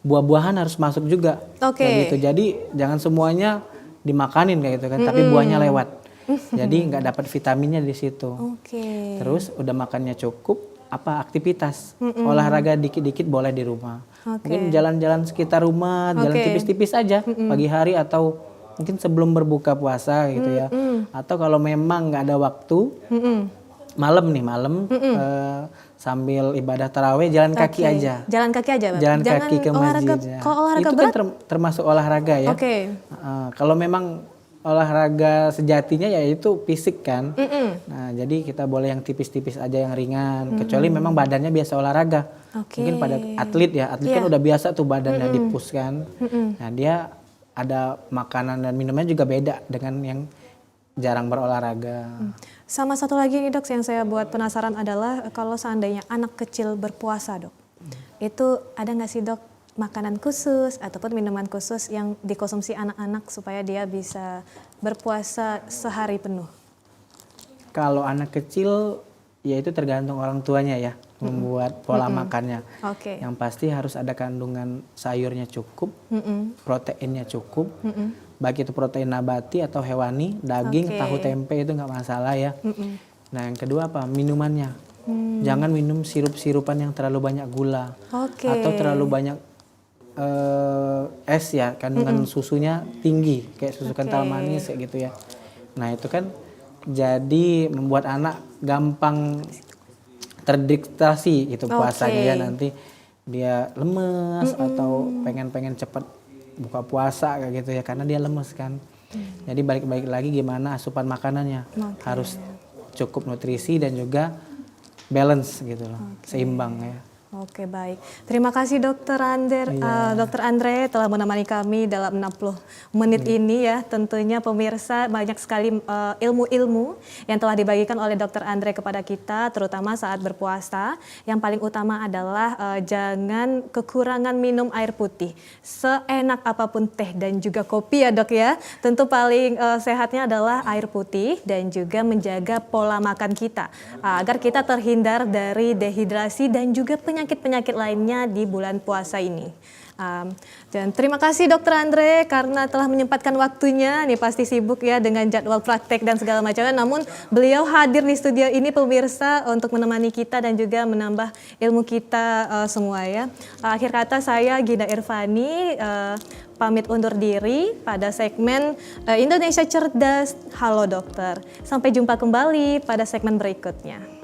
Speaker 2: Buah-buahan harus masuk juga.
Speaker 1: Oke.
Speaker 2: Kayak gitu. Jadi jangan semuanya dimakanin kayak gitu kan, tapi buahnya lewat. Jadi nggak dapat vitaminnya di situ.
Speaker 1: Oke.
Speaker 2: Terus udah makannya cukup, apa aktivitas olahraga dikit-dikit boleh di rumah.
Speaker 1: Oke.
Speaker 2: Mungkin jalan-jalan sekitar rumah, jalan
Speaker 1: Oke.
Speaker 2: tipis-tipis aja pagi hari atau mungkin sebelum berbuka puasa gitu ya. Atau kalau memang nggak ada waktu, malam sambil ibadah taraweh jalan kaki
Speaker 1: Oke.
Speaker 2: aja.
Speaker 1: Jalan kaki aja, Bang?
Speaker 2: Jalan
Speaker 1: Jangan
Speaker 2: kaki ke
Speaker 1: olahraga,
Speaker 2: masjid. Ya.
Speaker 1: kalau olahraga
Speaker 2: Itu
Speaker 1: berat?
Speaker 2: kan termasuk olahraga ya.
Speaker 1: Oke.
Speaker 2: Kalau memang olahraga sejatinya yaitu fisik kan. Nah, jadi kita boleh yang tipis-tipis aja yang ringan, kecuali memang badannya biasa olahraga.
Speaker 1: Oke.
Speaker 2: Mungkin pada atlet ya, atlet kan
Speaker 1: Iya.
Speaker 2: udah biasa tuh badannya di-push kan. Nah, dia ada makanan dan minumnya juga beda dengan yang jarang berolahraga.
Speaker 1: Sama satu lagi nih dok yang saya buat penasaran adalah kalau seandainya anak kecil berpuasa dok, itu ada nggak sih dok makanan khusus ataupun minuman khusus yang dikonsumsi anak-anak supaya dia bisa berpuasa sehari penuh?
Speaker 2: Kalau anak kecil ya itu tergantung orang tuanya ya membuat pola makannya.
Speaker 1: Oke.
Speaker 2: Yang pasti harus ada kandungan sayurnya cukup, proteinnya cukup, baik itu protein nabati atau hewani, daging,
Speaker 1: Oke.
Speaker 2: tahu tempe itu nggak masalah ya. Nah yang kedua apa? Minumannya. Jangan minum sirup-sirupan yang terlalu banyak gula
Speaker 1: Oke.
Speaker 2: atau terlalu banyak es ya, kandungan susunya tinggi kayak susu kental
Speaker 1: Oke.
Speaker 2: manis kayak gitu ya. Nah itu kan jadi membuat anak gampang terdistraksi gitu puasanya ya, nanti dia lemes atau pengen cepat buka puasa kayak gitu ya karena dia lemes kan. Jadi balik-balik lagi gimana asupan makanannya harus cukup nutrisi dan juga balance gitu loh, seimbang ya.
Speaker 1: Oke baik, terima kasih Dokter Andre telah menemani kami dalam 60 menit ini ya. Tentunya pemirsa banyak sekali ilmu-ilmu yang telah dibagikan oleh Dokter Andre kepada kita, terutama saat berpuasa. Yang paling utama adalah jangan kekurangan minum air putih. Seenak apapun teh dan juga kopi ya dok ya. Tentu paling sehatnya adalah air putih dan juga menjaga pola makan kita agar kita terhindar dari dehidrasi dan juga penyakit lainnya di bulan puasa ini. Dan terima kasih Dokter Andre karena telah menyempatkan waktunya. Nih pasti sibuk ya dengan jadwal praktek dan segala macamnya. Namun beliau hadir di studio ini pemirsa untuk menemani kita dan juga menambah ilmu kita semua ya. Akhir kata saya Gina Irvani pamit undur diri pada segmen Indonesia Cerdas. Halo Dokter. Sampai jumpa kembali pada segmen berikutnya.